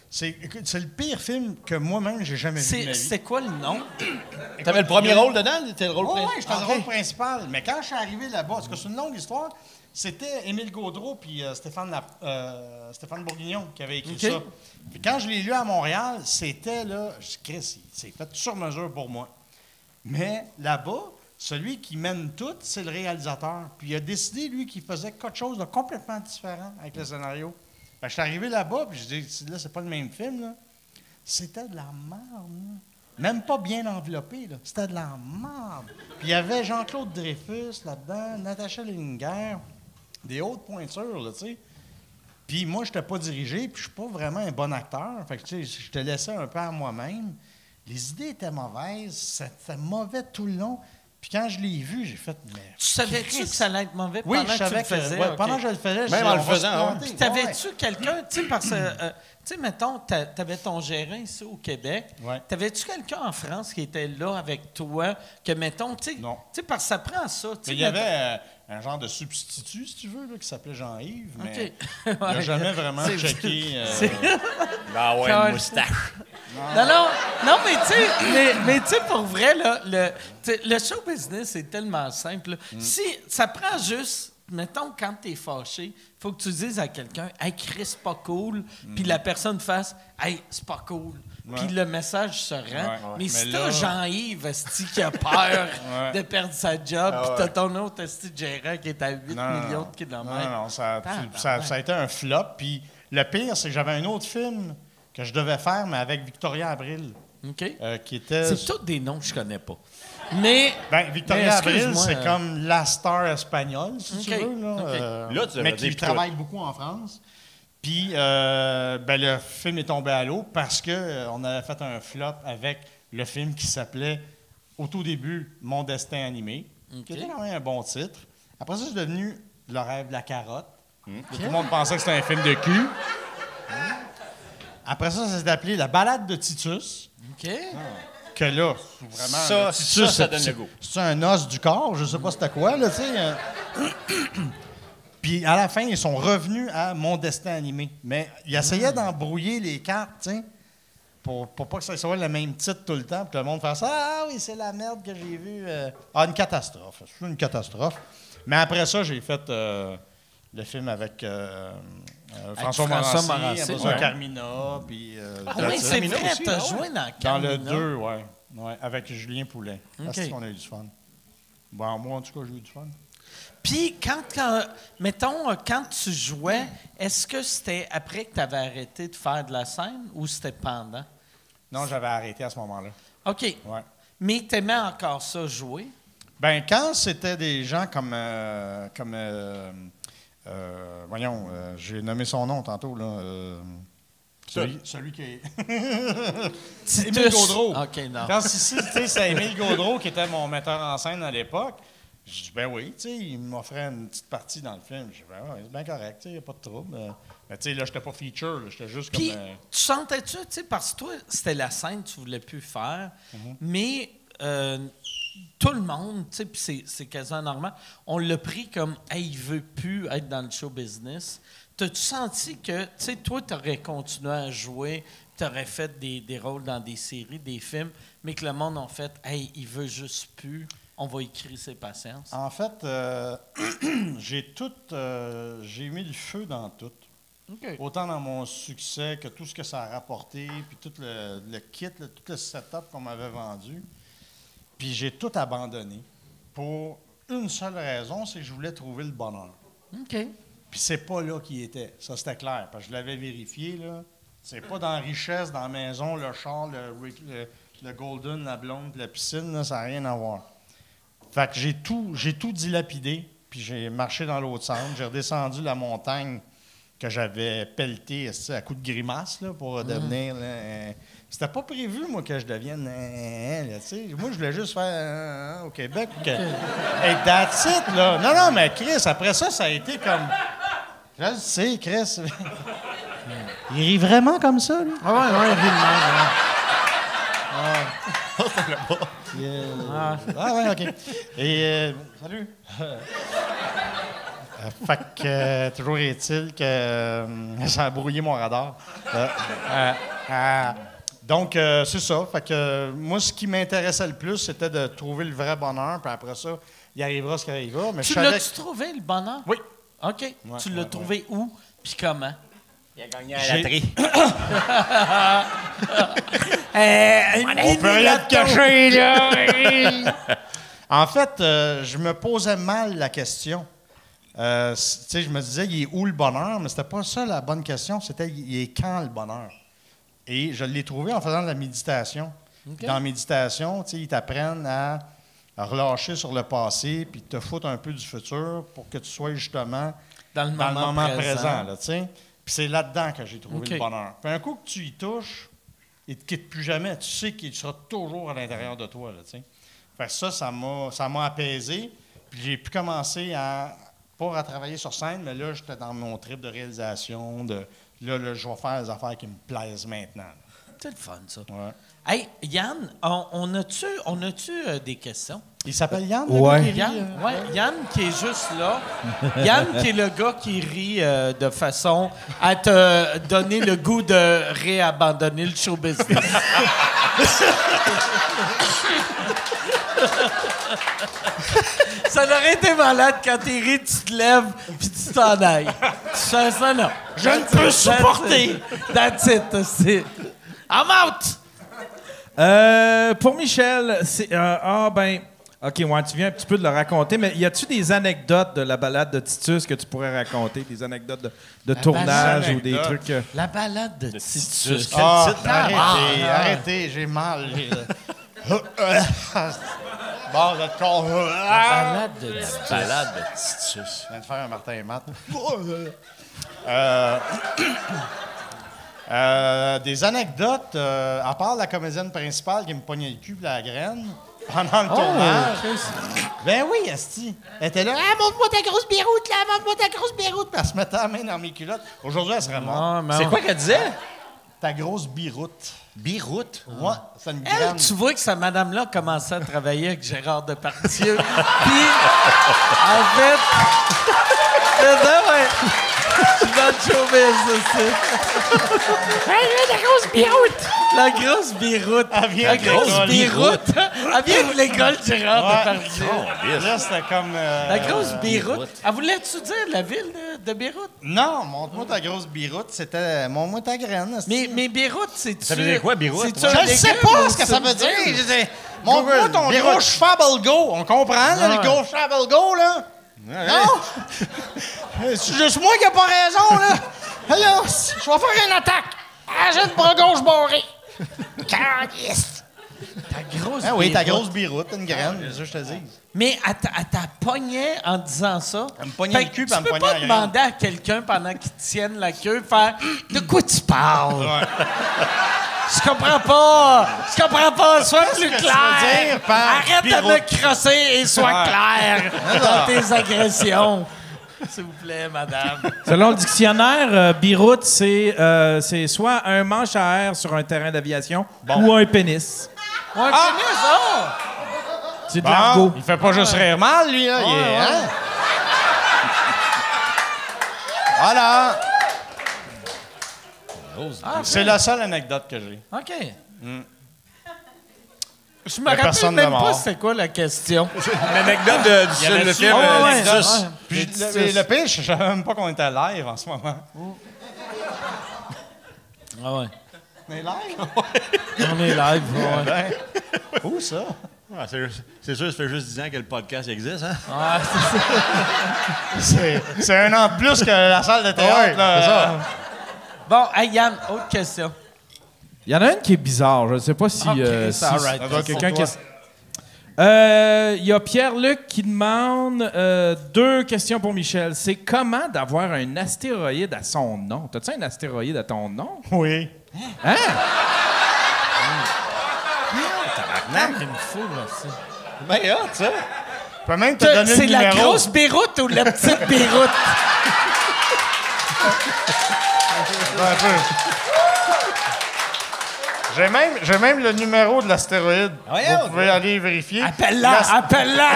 c'est le pire film que moi-même j'ai jamais vu de ma vie. C'est quoi le nom? T'avais le premier rôle dedans? T'étais le rôle Oui, principal? j'étais le rôle principal. Mais quand je suis arrivé là-bas, parce que c'est une longue histoire, c'était Émile Gaudreau puis Stéphane Bourguignon qui avait écrit OK. ça. Puis quand je l'ai lu à Montréal, c'était là, je dis, Chris, c'est fait sur mesure pour moi. Mais là-bas, celui qui mène tout, c'est le réalisateur. Puis il a décidé, lui, qu'il faisait quelque chose de complètement différent avec le scénario. Fait que je suis arrivé là-bas, puis je dis, là, c'est pas le même film, là. C'était de la merde, là. Même pas bien enveloppé, là. C'était de la merde. Puis il y avait Jean-Claude Dreyfus là-dedans, Natacha Linguère, des hautes pointures, là, tu sais. Puis moi, je n'étais pas dirigé, puis je suis pas vraiment un bon acteur. Fait que, tu sais, je te laissais un peu à moi-même. Les idées étaient mauvaises, c'était mauvais tout le long. Puis quand je l'ai vu, j'ai fait... Mais, Tu savais-tu Christ. que ça allait être mauvais Oui, pendant je que tu savais le que... faisais? ouais, OK. pendant que je le faisais, je Même disais, en le on va se faisant, planter. Puis Ouais. t'avais-tu quelqu'un, tu sais, parce que, tu sais, mettons, t'avais ton gérant ici au Québec. Ouais. T'avais-tu quelqu'un en France qui était là avec toi, que, mettons, tu sais, Non. tu sais, parce que ça prend ça. tu sais, Mais il y avait un genre de substitut, si tu veux, là, qui s'appelait Jean-Yves, mais OK. il n'a Ouais. jamais vraiment C'est- checké. Ah ouais, Quand- une moustache. Non, mais tu sais, pour vrai, là, le show business est tellement simple. Là. Si ça prend juste, mettons, quand t'es fâché, faut que tu dises à quelqu'un, hey, Chris, c'est pas cool, puis la personne fasse, hey, c'est pas cool. Puis le message se rend. Ouais. Mais si Mais t'as là- Jean-Yves esti, qui a peur de perdre sa job, puis t'as ton autre esti de gérant qui est à 8 millions de kilomètres. Non, ça a été un flop. Puis le pire, c'est que j'avais un autre film que je devais faire, mais avec Victoria Abril, OK? qui était... C'est tous des noms que je connais pas. Mais. Ben, Victoria mais Abril, excuse-moi, c'est comme la star espagnole, si tu OK, veux. Là, OK. Là, tu mais devrais qui dire travaille beaucoup en France. Puis, ben, le film est tombé à l'eau parce qu'on avait fait un flop avec le film qui s'appelait, au tout début, Mon destin animé, qui était quand même un bon titre. Après ça, c'est devenu Le rêve de la carotte. Tout le monde pensait que c'était un film de cul. Après ça s'est appelé La balade de Titus. OK. Que là, vraiment. Ça donne le goût. C'est un os du corps, je sais pas c'était quoi, là, tu sais. Puis à la fin, ils sont revenus à Mon destin animé. Mais ils essayaient d'embrouiller les cartes, tu sais, pour pas que ça soit le même titre tout le temps, puis que le monde fasse Ah oui, c'est la merde que j'ai vue. Une catastrophe. C'est une catastrophe. Mais après ça, j'ai fait le film avec François Morancy, après ça, Carmina, puis... oui, c'est vrai, t'as joué dans Carmina. Dans le 2, oui. Ouais, avec Julien Poulet. Est-ce qu'on a eu du fun? Bon, moi, en tout cas, j'ai eu du fun. Puis, mettons, quand tu jouais, est-ce que c'était après que tu avais arrêté de faire de la scène ou c'était pendant? Non, j'avais arrêté à ce moment-là. OK. Ouais. Mais tu aimais encore ça, jouer? Ben quand c'était des gens comme voyons, j'ai nommé son nom tantôt, là. Celui qui est... Émile Gaudreau. OK, non. Quand c'est Émile Gaudreau qui était mon metteur en scène à l'époque, je dis, ben oui, tu sais, il m'offrait une petite partie dans le film. Je dis, ben ouais, c'est bien correct, tu sais, il n'y a pas de trouble. Mais tu sais, là, j'étais pas feature, là, j'étais juste Puis, comme... tu sentais-tu, tu sais, parce que toi, c'était la scène que tu voulais plus faire, mais tout le monde, tu sais, puis c'est quasiment normal, on l'a pris comme, hey, il veut plus être dans le show business. T'as-tu senti que, tu sais, toi, tu aurais continué à jouer, tu aurais fait des rôles dans des séries, des films, mais que le monde a fait, hey, il veut juste plus, on va écrire ses patiences? En fait, j'ai mis le feu dans tout. OK. Autant dans mon succès que tout ce que ça a rapporté, puis tout le kit, tout le setup qu'on m'avait vendu. Puis j'ai tout abandonné pour une seule raison, c'est que je voulais trouver le bonheur. OK. Puis c'est pas là qu'il était. Ça, c'était clair, parce que je l'avais vérifié, là. C'est pas dans la richesse, dans la maison, le char, le golden, la blonde, la piscine, là, ça n'a rien à voir. Fait que j'ai tout dilapidé, puis j'ai marché dans l'autre sens. J'ai redescendu la montagne que j'avais pelletée à coups de grimace, là, pour devenir... Là, c'était pas prévu, moi, que je devienne... Là, moi, je voulais juste faire au Québec. Hey, that's it, là. Non, mais Chris, après ça, ça a été comme... Je le sais, Chris. Il rit vraiment comme ça, lui? Ah ouais, il rit de même. Ouais, OK. Et... salut. Fait que, toujours est-il que ça a brouillé mon radar. Donc, c'est ça. Fait que moi, ce qui m'intéressait le plus, c'était de trouver le vrai bonheur. Puis après ça, il arrivera ce qui arrivera. Mais Tu l'as-tu trouvé, le bonheur? Oui. OK. Ouais, tu l'as trouvé où? Puis comment? Il a gagné à la loterie. On peut rien te cacher, là! En fait, je me posais mal la question. Tu sais, je me disais, il est où le bonheur? Mais c'était pas ça la bonne question. C'était, il est quand le bonheur? Et je l'ai trouvé en faisant de la méditation. Okay. Dans la méditation, tu sais, ils t'apprennent à relâcher sur le passé puis te foutre un peu du futur pour que tu sois justement dans le moment présent là, tu sais. Puis c'est là-dedans que j'ai trouvé le bonheur. Puis un coup que tu y touches, il ne te quitte plus jamais. Tu sais qu'il sera toujours à l'intérieur de toi, là, tu sais. Fait que ça m'a apaisé. Puis j'ai pu commencer pas à travailler sur scène, mais là, j'étais dans mon trip de réalisation, là, je vais faire des affaires qui me plaisent maintenant. C'est le fun, ça. Ouais. Hey, Yann, on a-tu des questions? Il s'appelle Yann? Ouais. Yann qui est juste là. Yann qui est le gars qui rit de façon à te donner le goût de réabandonner le show business. Ça aurait été malade quand t'es ri, tu te lèves puis tu t'en ailles. Tu fais ça, là. Je ne peux supporter. That's it. I'm out! Pour Michel, c'est... OK, ouais, tu viens un petit peu de le raconter, mais y a-tu des anecdotes de la balade de Titus que tu pourrais raconter? Des anecdotes de tournage ou des trucs... La balade de Titus. Arrêtez, j'ai mal. Bon, d'accord. La balade de Titus. Balade de Titus. Je viens de faire un Martin et Matt. Des anecdotes, à part la comédienne principale qui me pognait le cul et la graine, pendant le tournage. Ben oui, esti. Elle était là, « Ah, montre-moi ta grosse biroute, là! Montre-moi ta grosse biroute! » Puis elle se mettait la main dans mes culottes. Aujourd'hui, elle serait morte. mais C'est quoi qu'elle disait? Ta grosse biroute. Biroute. Ouais, c'est une Elle, graine. tu vois que cette madame-là a commencé à travailler avec Gérard Depardieu. Puis, en fait, c'est ça, ouais. Je suis dans le showbiz, aussi. La grosse biroute. La grosse biroute. Elle vient La de grosse l'école. biroute. Elle vient de l'école Gérard Ouais. Depardieu. Là, c'était comme... La grosse biroute. Elle voulait-tu dire la ville de Beyrouth? Non, montre-moi ta grosse biroute. C'était... Montre-moi ta graine, esti. Mais Beyrouth, c'est-tu... Ça veut dire quoi, Beyrouth? C'est-tu un Je ne sais légume pas ou ce que ça c'est- veut dire. Je dis, montre-moi ton Biroute. gros cheval go. On comprend, là, le gros cheval go, là? Non? C'est juste moi qui n'ai pas raison, là. Alors, je vais faire une attaque. Ah, j'ai le bras gauche barré. Caliste. Ta grosse Ah oui, ta biroute. grosse biroute, une graine, c'est ça que je te dis. Mais elle t'a pogné en disant ça. Elle me pognait Fait le cul, que puis elle me tu peux pognait pas la graine. demander à quelqu'un pendant qu'il te tienne la queue, faire « De quoi tu parles? Je comprends pas. Je comprends pas. Sois plus que tu clair. veux dire par Arrête de me biroute? crosser et sois clair dans tes agressions. S'il vous plaît, madame. Selon le dictionnaire, biroute, c'est soit un manche à air sur un terrain d'aviation ou un pénis. Ouais, pénis, oh! C'est de l'argot. Il fait pas juste rire mal, lui, là. Il est, hein? Voilà. C'est la seule anecdote que j'ai. OK. Je me Y a rappelle personne de même pas mort. c'était quoi la question. L'anecdote du film, le film Ah ouais, Nexus. ouais. Puis le pire, je savais même pas qu'on était live en ce moment. Ah ouais. On est live? On est live, ouais. Ben, où ça? Ah, c'est sûr, ça fait juste 10 ans que le podcast existe, hein? Ah, C'est un an de plus que la salle de théâtre, là. c'est ça. Bon, hey Yann, autre question. Il y en a une qui est bizarre. Je ne sais pas si... Ok, si- c'est all right. si quelqu'un Pour qui... Il y a Pierre-Luc qui demande 2 questions pour Michel. C'est comment d'avoir un astéroïde à son nom? T'as-tu un astéroïde à ton nom? Oui. Hein? Il me faut, là, ça. Ben, hot, ça. Je peux même te donner C'est le la numéro. grosse Beyrouth ou la petite Beyrouth? Un peu. J'ai même le numéro de l'astéroïde. Vous pouvez aller vérifier. Appelle-la, appelle-la!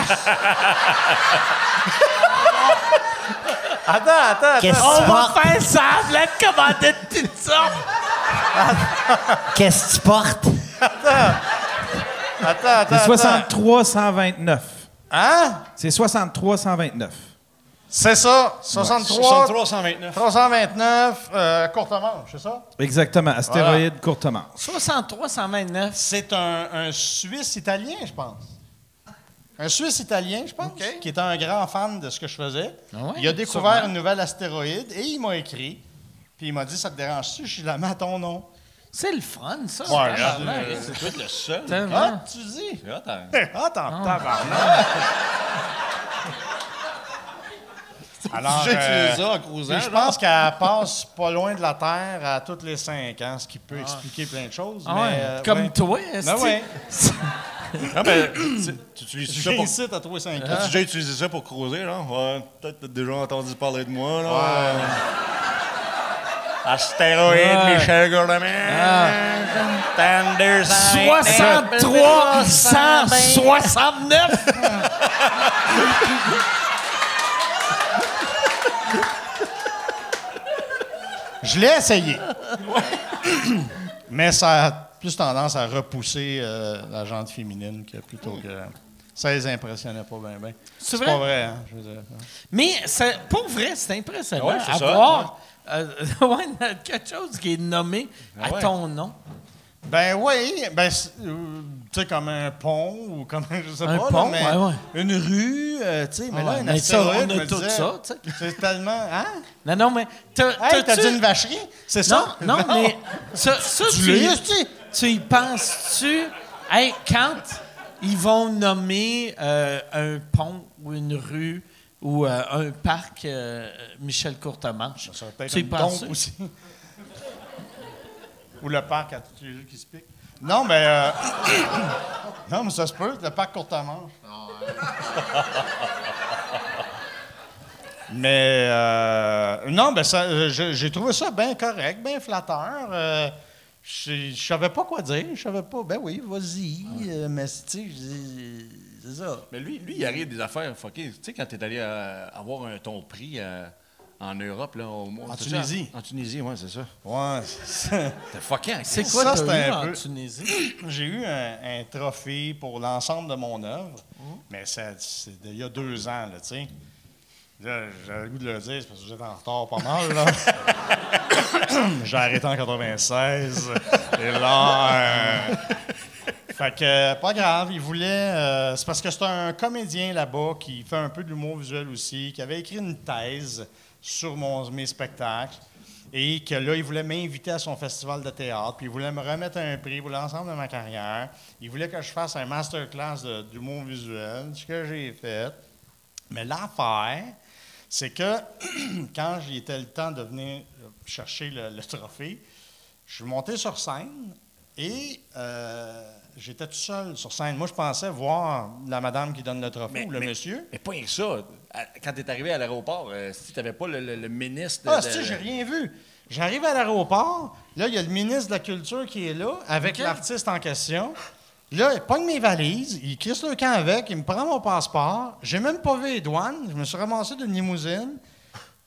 Attends. On va faire semblant de commander de pizza! Qu'est-ce que tu portes? Attends. C'est 63 129. Hein? C'est 63 129. C'est ça. 63, 63 129. 329, courte manche, c'est ça? Exactement. Astéroïde courte manche. 63 129. C'est un Suisse italien, je pense. Un Suisse italien, je pense, qui est un grand fan de ce que je faisais. Ah ouais, Il a découvert sûrement. une nouvelle astéroïde et il m'a écrit. Puis il m'a dit, ça te dérange-tu? Je la mets à ton nom. C'est le fun, ça. Ouais, tabarnak. C'est toi le seul. Tellement. Ah, tu dis? C'est hot, hein? Ah, t'en tabarnak. Alors, J'ai utilisé ça en cruisant. je pense qu'elle passe pas loin de la Terre à tous les 5 ans, ce qui peut expliquer plein de choses. Ah mais, ouais, comme ouais. toi, Ben esti. ouais. Ah, ben, tu utilises ça J'ai pour... ici à tous les 5 ans. As-tu déjà utilisé ça pour cruiser, là? Ouais, peut-être t'as déjà entendu parler de moi, là. Astéroïde, Michel Gourdeman. Thunder 63 169. Je l'ai essayé. Mais ça a plus tendance à repousser la jante féminine que plutôt que... Ça les impressionnait pas bien. C'est pas vrai? vrai, hein? Je veux dire. Mais pour vrai, c'est impressionnant Ouais, c'est à ça, voir ouais, quelque chose qui est nommé à ouais. ton nom. Ben oui, ben tu sais, comme un pont ou comme, je sais Un pas, pont, là, mais ouais. une rue, tu sais, mais là, un Mais ça, astéroïde, on me a tout disait, ça, tu sais. c'est tellement... Hein? Non, mais Hey, t'as t'as-tu- dit une vacherie? C'est ça? Non, mais ça Tu l'as dit, tu tu y penses-tu? Hey, quand ils vont nommer un pont ou une rue ou un parc Michel Courtemanche, Ça va peut-être tu y une penses? tombe aussi. Ou le parc à tous les jeux qui se piquent. Non, mais... non, mais ça se peut, le parc Courtemanche. Mais... non, ben ça, j'ai trouvé ça bien correct, bien flatteur. Je savais pas quoi dire. Je savais pas. Ben oui, vas-y. Mais, tu sais, c'est ça. Mais lui, il arrive des affaires fuckées. Tu sais, quand t'es allé avoir ton prix en Europe, là, En Tunisie. En Tunisie, oui, c'est ça. Ouais, C'était fucké. Hein? C'est quoi Ça, t'as c'était eu un en peu- Tunisie? j'ai eu un trophée pour l'ensemble de mon œuvre. Mais c'est il y a 2 ans, là, tu sais. Là, j'avais le goût de le dire, c'est parce que j'étais en retard pas mal, là. J'ai arrêté en 96. Et là... fait que, pas grave, il voulait... c'est parce que c'est un comédien là-bas qui fait un peu de l'humour visuel aussi, qui avait écrit une thèse sur mes spectacles et que là, il voulait m'inviter à son festival de théâtre, puis il voulait me remettre un prix pour l'ensemble de ma carrière. Il voulait que je fasse un masterclass d'humour visuel, ce que j'ai fait. Mais l'affaire, c'est que quand il était le temps de venir chercher le trophée, je suis monté sur scène et j'étais tout seul sur scène. Moi, je pensais voir la madame qui donne le trophée ou le monsieur. Mais pas rien que ça. Quand t'es arrivé à l'aéroport, si t'avais pas le ministre Ah, si, j'ai rien vu. J'arrive à l'aéroport, là, il y a le ministre de la Culture qui est là, avec l'artiste en question. Là, il pogne mes valises, il crisse le camp avec, il me prend mon passeport. J'ai même pas vu les douanes, je me suis ramassé d'une limousine.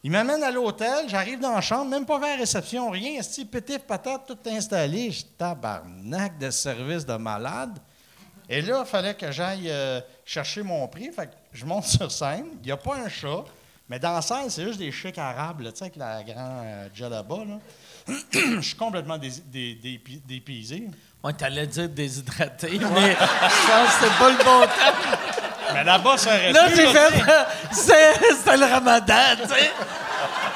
Il m'amène à l'hôtel, j'arrive dans la chambre, même pas vers la réception, rien. Esti, pétif, patate, tout installé. Je tabarnak de service de malade. Et là, il fallait que j'aille chercher mon prix. Fait que je monte sur scène, il n'y a pas un chat, mais dans la salle, c'est juste des chics arabes, là, tu sais, avec la grande djellaba, là. Je suis complètement dépaysé. Ouais, t'allais dire déshydraté, mais je pense que c'était pas le bon temps. Mais là-bas, ça aurait Là, pu, j'ai là, fait... C'était le ramadan, tu sais.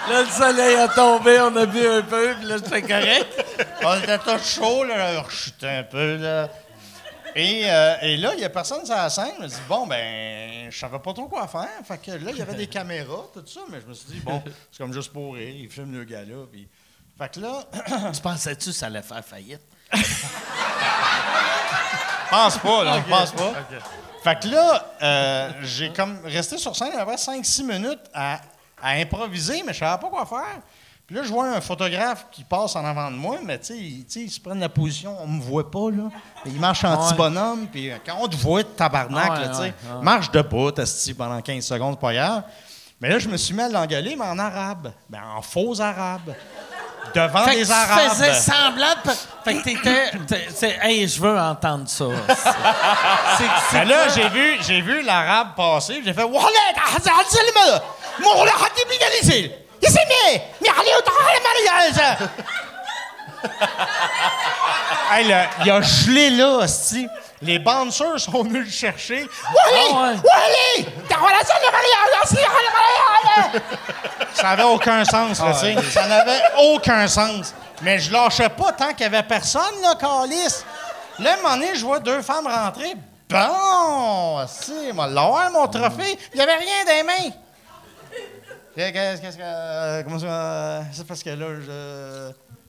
Là, le soleil a tombé, on a bu un peu, puis là, c'était correct. on était tout chaud, là, je chutais un peu, là. Et là, il n'y a personne sur la scène. Je me dis, bon, ben, je savais pas trop quoi faire. Fait que là, il y avait des caméras, tout ça, mais je me suis dit, bon, c'est comme juste pour rire, ils filment le gars-là, puis... Fait que là... Tu pensais-tu que ça allait faire faillite? pense pas, là, pense pas. Fait que là, j'ai comme resté sur scène à peu près 5-6 minutes à improviser, mais je savais pas quoi faire. Puis là, je vois un photographe qui passe en avant de moi, mais tu sais, il se prend la position, on me voit pas, là. Il marche en petit bonhomme, puis quand on te voit, tabarnak, là, tu sais, marche debout, esti, pendant 15 secondes, c'est pas grave. Mais là, je me suis mis à l'engueuler, mais en arabe. Ben, en faux arabe. Devant Fait que des Arabes. tu faisais semblant de... Fait que t'étais... Hey, je veux entendre ça. Mais là, j'ai vu l'arabe passer, j'ai fait « Wallah, t'as Moula, hadi Hey, il a gelé là, hostie. Les bouncers sont venus le chercher. Ça n'avait aucun sens, là, tu sais. Ça n'avait aucun sens. Mais je lâchais pas tant qu'il y avait personne, là, calice. Là, à un moment donné, je vois 2 femmes rentrer. Bon, si, moi, l'avoir, mon trophée. Il n'y avait rien dans les mains. Qu'est-ce que... comment ça... c'est parce que là,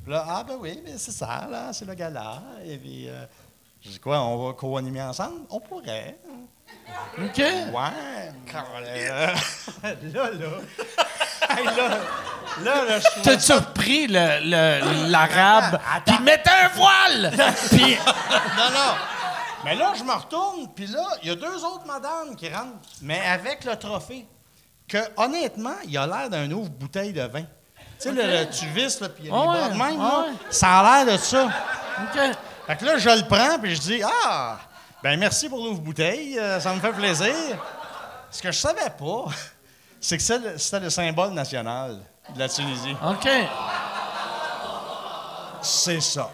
là, ah, ben oui, mais c'est ça, là, c'est le gala. Et puis... je dis quoi, on va co-animer ensemble? On pourrait. OK. Ouais. Hey, là, je T'as-tu repris l'arabe, puis mettez un voile? Puis... Non. Mais là, je me retourne, puis là, il y a 2 autres madames qui rentrent, mais avec le trophée. Que, honnêtement, il a l'air d'un ouvre bouteille de vin. Tu sais, tu visses, là, puis il y a des bras de même, là. Ça a l'air de ça. OK. Fait que là, je le prends, puis je dis, ah, ben merci pour l'ouvre-bouteille, ça me fait plaisir. Ce que je savais pas, c'est que c'était le symbole national de la Tunisie. OK. C'est ça.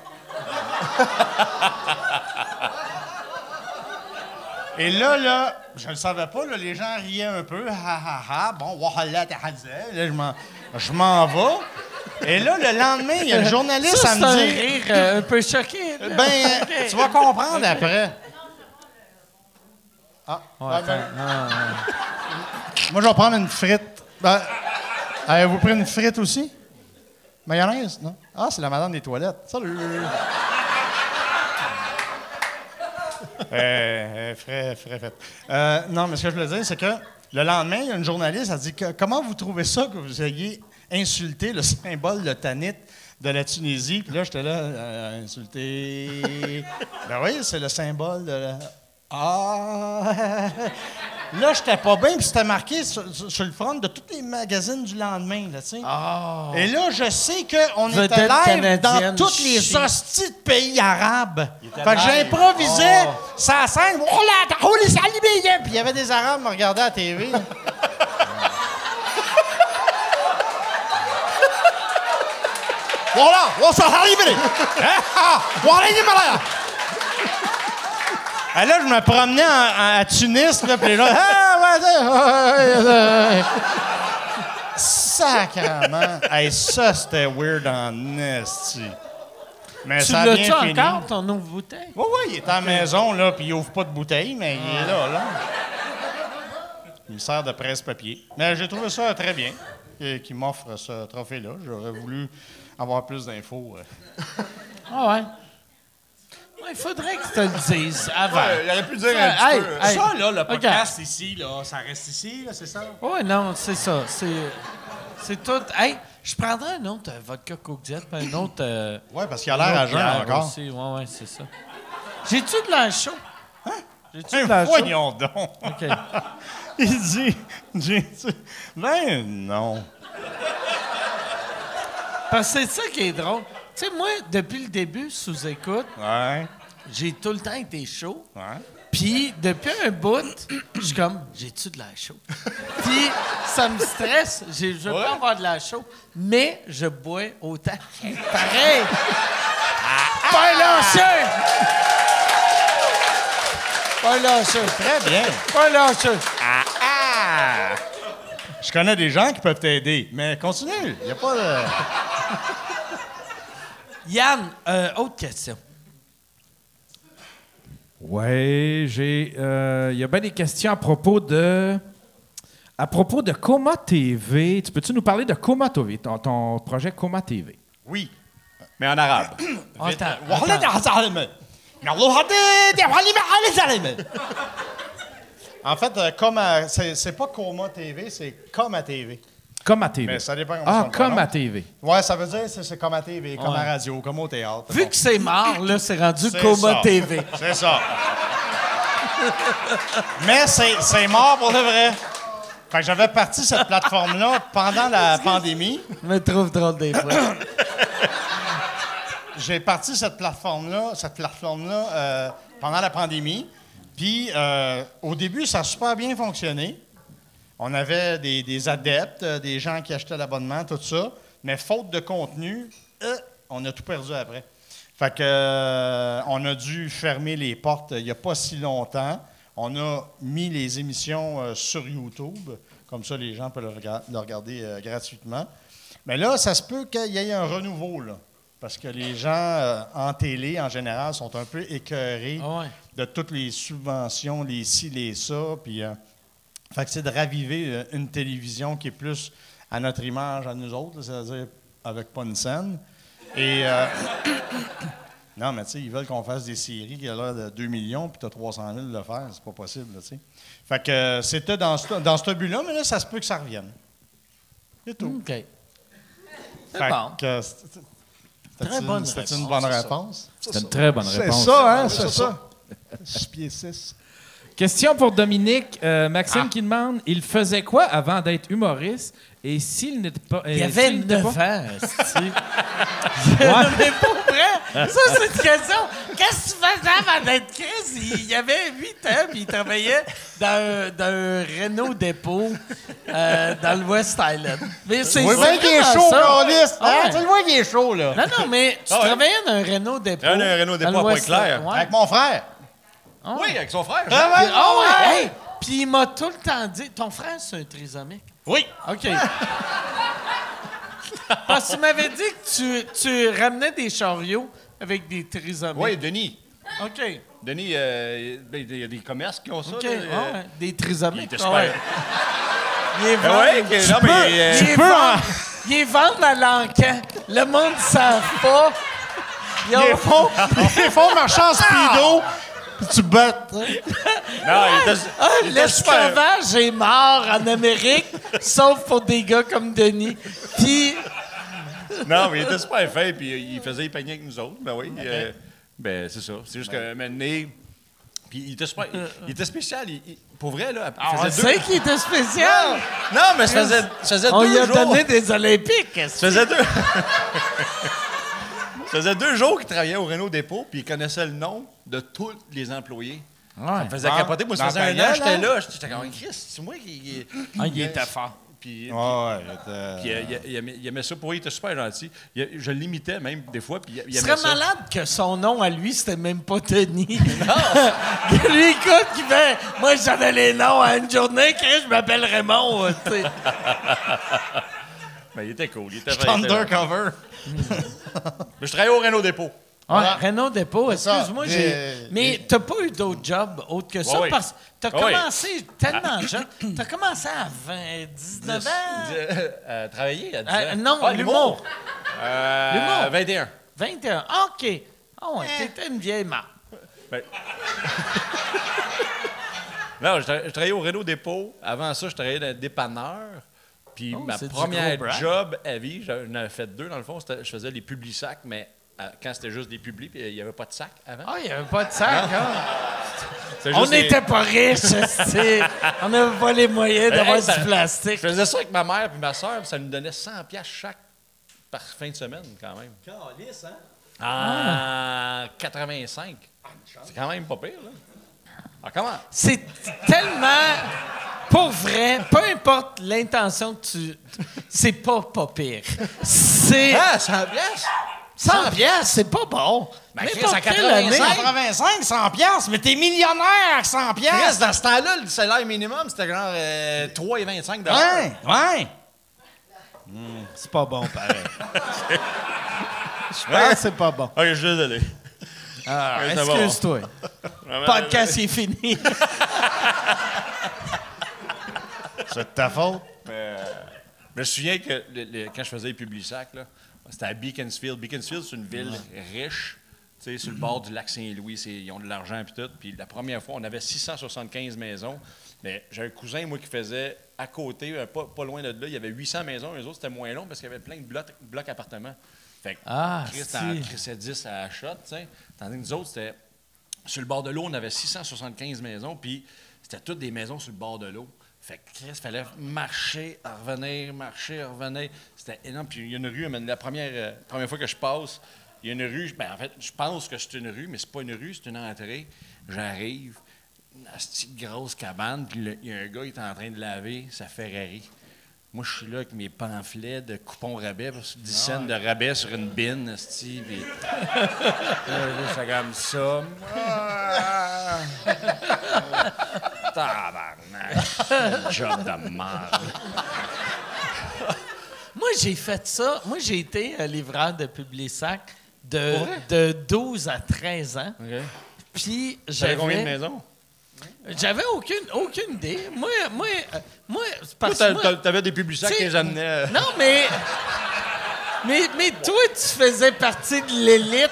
Et là, je ne savais pas, là, les gens riaient un peu, bon, wahala, là, je m'en vais. Et là, le lendemain, il y a le journaliste ça, à me dire... C'est un rire un peu choqué. Là. Ben, okay. Tu vas comprendre après. Ah, ouais, moi, je vais prendre une frite. Ben, avez-vous pris une frite aussi? Mayonnaise, non? Ah, c'est la madame des toilettes. Salut! Fait. Non, mais ce que je voulais dire, c'est que le lendemain, il y a une journaliste, elle dit comment vous trouvez ça que vous ayez insulté le symbole de Tanit de la Tunisie? Puis là, j'étais là, insulté. Ben oui, c'est le symbole de la. Ah! Là, j'étais pas bien, puis c'était marqué sur le front de tous les magazines du lendemain, là, tu sais. Oh. Et là, je sais qu'on était Vedette live canadienne, dans tous les chic. hosties de pays arabes. Fait que j'improvisais sa scène. Oh là, oh les salibés! Puis il y avait des Arabes qui me regardaient à la TV. Voilà, on s'en arrive. Voilà, il est malade. Et là, je me promenais à Tunis, là, puis là, sacrément. Hey, ça, c'était weird en esti. Mais Tu ça a bien l'as-tu fini. encore, ton ouvre bouteille? Oui, il est à la maison, là, puis il ouvre pas de bouteille, mais il est là. Il me sert de presse-papier. Mais j'ai trouvé ça très bien, qu'il m'offre ce trophée-là. J'aurais voulu avoir plus d'infos. Ah ouais. Il faudrait que tu te le dises avant. Il aurait pu dire un petit peu. Hey. Ça, là, le podcast ici, là, ça reste ici, là, c'est ça? Oui, non, c'est ça. C'est tout. Hey, je prendrais un autre vodka Coke Diet, puis un autre. Oui, parce qu'il a l'air à jeun bière encore. aussi. Ouais, c'est ça. J'ai-tu de l'air chaud? J'ai-tu de l'air chaud? Voyons donc. OK. Il dit, ben non. Parce que c'est ça qui est drôle. Tu sais, moi, depuis le début, sous écoute, Ouais. j'ai tout le temps été chaud. Ouais. Puis, depuis un bout, je suis comme, j'ai-tu de l'air chaud? Puis, ça me stresse. Je veux pas avoir de l'air chaud, mais je bois autant. Pareil! Pas lâcheux! Pas lâcheux. Très bien. Pas lâcheux. Je connais des gens qui peuvent t'aider, mais continue. Il n'y a pas de. Yann, autre question. Ouais, il y a bien des questions à propos de Coma TV. Tu peux-tu nous parler de Coma TV, ton projet Coma TV? Oui. Mais en arabe. En fait, c'est pas Coma TV, c'est Coma TV. Coma TV. Mais ça dépend comment Ah, Coma TV. Ouais, ça veut dire c'est comme à TV, comme à radio, comme au théâtre. Vu que c'est mort, là, c'est rendu C'est Coma ça. TV. C'est ça. Mais c'est mort pour de vrai. Fait que j'avais parti cette plateforme-là pendant la pandémie. Je me trouve drôle des fois. J'ai parti cette plateforme-là pendant la pandémie. Puis, au début, ça a super bien fonctionné. On avait des adeptes, des gens qui achetaient l'abonnement, tout ça. Mais faute de contenu, on a tout perdu après. Fait que, on a dû fermer les portes il n'y a pas si longtemps. On a mis les émissions sur YouTube. Comme ça, les gens peuvent le regarder gratuitement. Mais là, ça se peut qu'il y ait un renouveau, là. Parce que les gens en télé, en général, sont un peu écœurés de toutes les subventions, les ci, les ça. Puis, fait que c'est de raviver une télévision qui est plus à notre image, à nous autres, là, c'est-à-dire avec pas une scène. Et non, mais tu sais, ils veulent qu'on fasse des séries qui ont l'air de 2 millions, puis tu as 300 000 de le faire. C'est pas possible, tu sais. Fait que c'était dans ce but-là, mais là, ça se peut que ça revienne. C'est tout. OK. C'est Fait bon. que Très bonne c'était une réponse, bonne c'est ça. réponse? C'est une très bonne réponse. C'est ça, hein? C'est ça. 6 pieds 6. Question pour Dominique. Maxime qui demande, il faisait quoi avant d'être humoriste? Et s'il n'était pas... Il y avait s'il n'était 9 pas- ans, c'est-tu? Mais pour vrai, ça, c'est une question. Qu'est-ce que tu faisais avant d'être Chris? Il y avait 8 ans, puis il travaillait dans un Renault dépôt dans le West Island. Mais c'est Oui, bien qu'il est vraiment chaud, ça. Carlis. Ah ouais. Tu le vois qu'il est chaud, là. Non, mais tu travaillais dans un Renault dépôt. Un Renault dépôt dans le à West Pointe-Claire. Island. Ouais. Avec mon frère. Oui, avec son frère. Ah ouais, Ah ouais, ouais. hey! Puis il m'a tout le temps dit, ton frère, c'est un trisomique. Oui. OK. Parce que tu m'avais dit que tu ramenais des chariots avec des trisomiques. Oui, Denis. OK. Denis, il y a des commerces qui ont ça. OK. là, Ah ouais. Des trisomiques. il était Ah super. ouais. Il est Ben ouais, non, mais, il est vendre à l'encan. Le monde ne savent pas. Ils font marchand speedo. Puis tu bottes. Non, il était super. L'esclavage est mort en Amérique, sauf pour des gars comme Denis. Puis... Non, mais il était super fin, puis il faisait épeigner avec nous autres. Ben oui. Ben, c'est ça. C'est juste que maintenant. Puis il était super. Il était spécial. Pour vrai, là. On sait qu'il était spécial. Non, mais ça faisait On 2 lui a jours. donné des Olympiques. Ça faisait 2. Ça faisait 2 jours qu'il travaillait au Renault Dépôt, puis il connaissait le nom de tous les employés. Ça me faisait capoter. Moi, ça faisait un an, j'étais là. J'étais comme, Chris, c'est moi qui. Il était fort. Puis, il aimait ça pour lui, il était super gentil. Je l'imitais même des fois. Puis il Ce aimait serait ça. malade que son nom à lui, c'était même pas Denis. Que lui, écoute, qui fait moi, j'avais les noms à une journée, Chris, je m'appelle Raymond. Tu sais. Mais il était cool. Il était Undercover. Mais je travaillais au Renault Dépôt. Renault Dépôt, excuse-moi, mais t'as pas eu d'autres jobs autres que ça? Oui. Parce que t'as Oui. commencé tellement jeune. T'as commencé à 19 ans? Travailler à 10 ans. Non, l'humour. L'humour. 21. 21. OK. Ah ouais, t'étais une vieille marque. Ben- Non, je travaillais au Renault Dépôt. Avant ça, je travaillais dans un dépanneur. Puis ma c'est du première gros brag. job à vie, j'en avais fait 2 dans le fond. Je faisais les publi-sacs, mais quand c'était juste des publis, puis il n'y avait pas de sac avant. Ah, il n'y avait pas de sac, hein? C'était On juste des- n'était pas riches, c'est. On n'avait pas les moyens d'avoir ça- du plastique. Je faisais ça avec ma mère et ma soeur, puis ça nous donnait 100$ chaque par fin de semaine, quand même. Calice, hein? En 85. C'est quand même pas pire, là. Ah, comment? C'est tellement. Pour vrai, peu importe l'intention que tu. C'est pas pire. C'est. Ah, 100$? 100 piastres, c'est pas bon. Ben, N'importe Chris, à quelle 85, année. 85, 100 piastres, mais t'es millionnaire avec 100 Chris, piastres. dans ce temps-là, le salaire minimum, c'était genre 3,25$. Ouais. C'est pas bon, pareil. Je pense que c'est pas bon. OK, je suis désolé. Ah, Ouais, ça va. excuse-toi. Podcast est fini. C'est de ta faute. Je me souviens que quand je faisais les Publisac, là, c'était à Beaconsfield. Beaconsfield, c'est une ville riche, tu sais, sur le bord du lac Saint-Louis. Ils ont de l'argent et tout. Puis la première fois, on avait 675 maisons. Mais j'ai un cousin, moi, qui faisait à côté, pas loin de là, il y avait 800 maisons. Eux autres, c'était moins long parce qu'il y avait plein de blocs appartements. Fait que Chris en crissait 10 à la shot, tu sais. Tandis que nous autres, c'était sur le bord de l'eau, on avait 675 maisons, puis c'était toutes des maisons sur le bord de l'eau. Fait que Chris, il fallait marcher, revenir. C'était énorme. Puis il y a une rue, la première fois que je passe, il y a une rue. Ben, en fait, je pense que c'est une rue, mais c'est pas une rue, c'est une entrée. J'arrive, une petite grosse cabane, puis il y a un gars qui est en train de laver sa Ferrari. Moi, je suis là avec mes pamphlets de coupons rabais, 10 cents de rabais sur une bine, asti, puis je fais comme ça. Tabarnak! Job de merde. Moi, j'ai fait ça. Moi, j'ai été livreur de Publisac de 12 à 13 ans. OK. Puis J'avais combien de maisons? J'avais aucune idée. Moi, c'est parce Toi, que moi- t'avais des publicités Tu sais, que j'amenais. Non, mais toi, tu faisais partie de l'élite.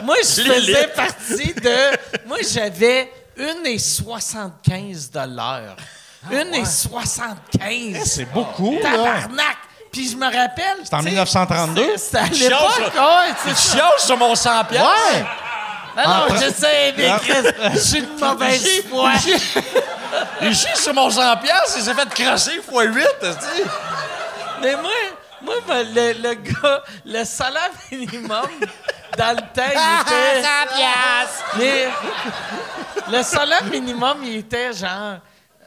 Moi, je faisais partie de... Moi, j'avais 1,75 de l'heure. 1,75. C'est beaucoup, là. Tabarnak! Puis je me rappelle... C'est en tu sais, 1932? C'était à chiales l'époque, sur- ouais, c'est Tu ça. chiales sur mon 100$? Ouais! Non, je sais, mais Chris, je suis de mauvaise foi. Il chie sur mon 100$, il s'est fait crasser x8, tu Mais moi, le gars, le salaire minimum, dans le temps, il était... 100 piastres! Mais le salaire minimum, il était genre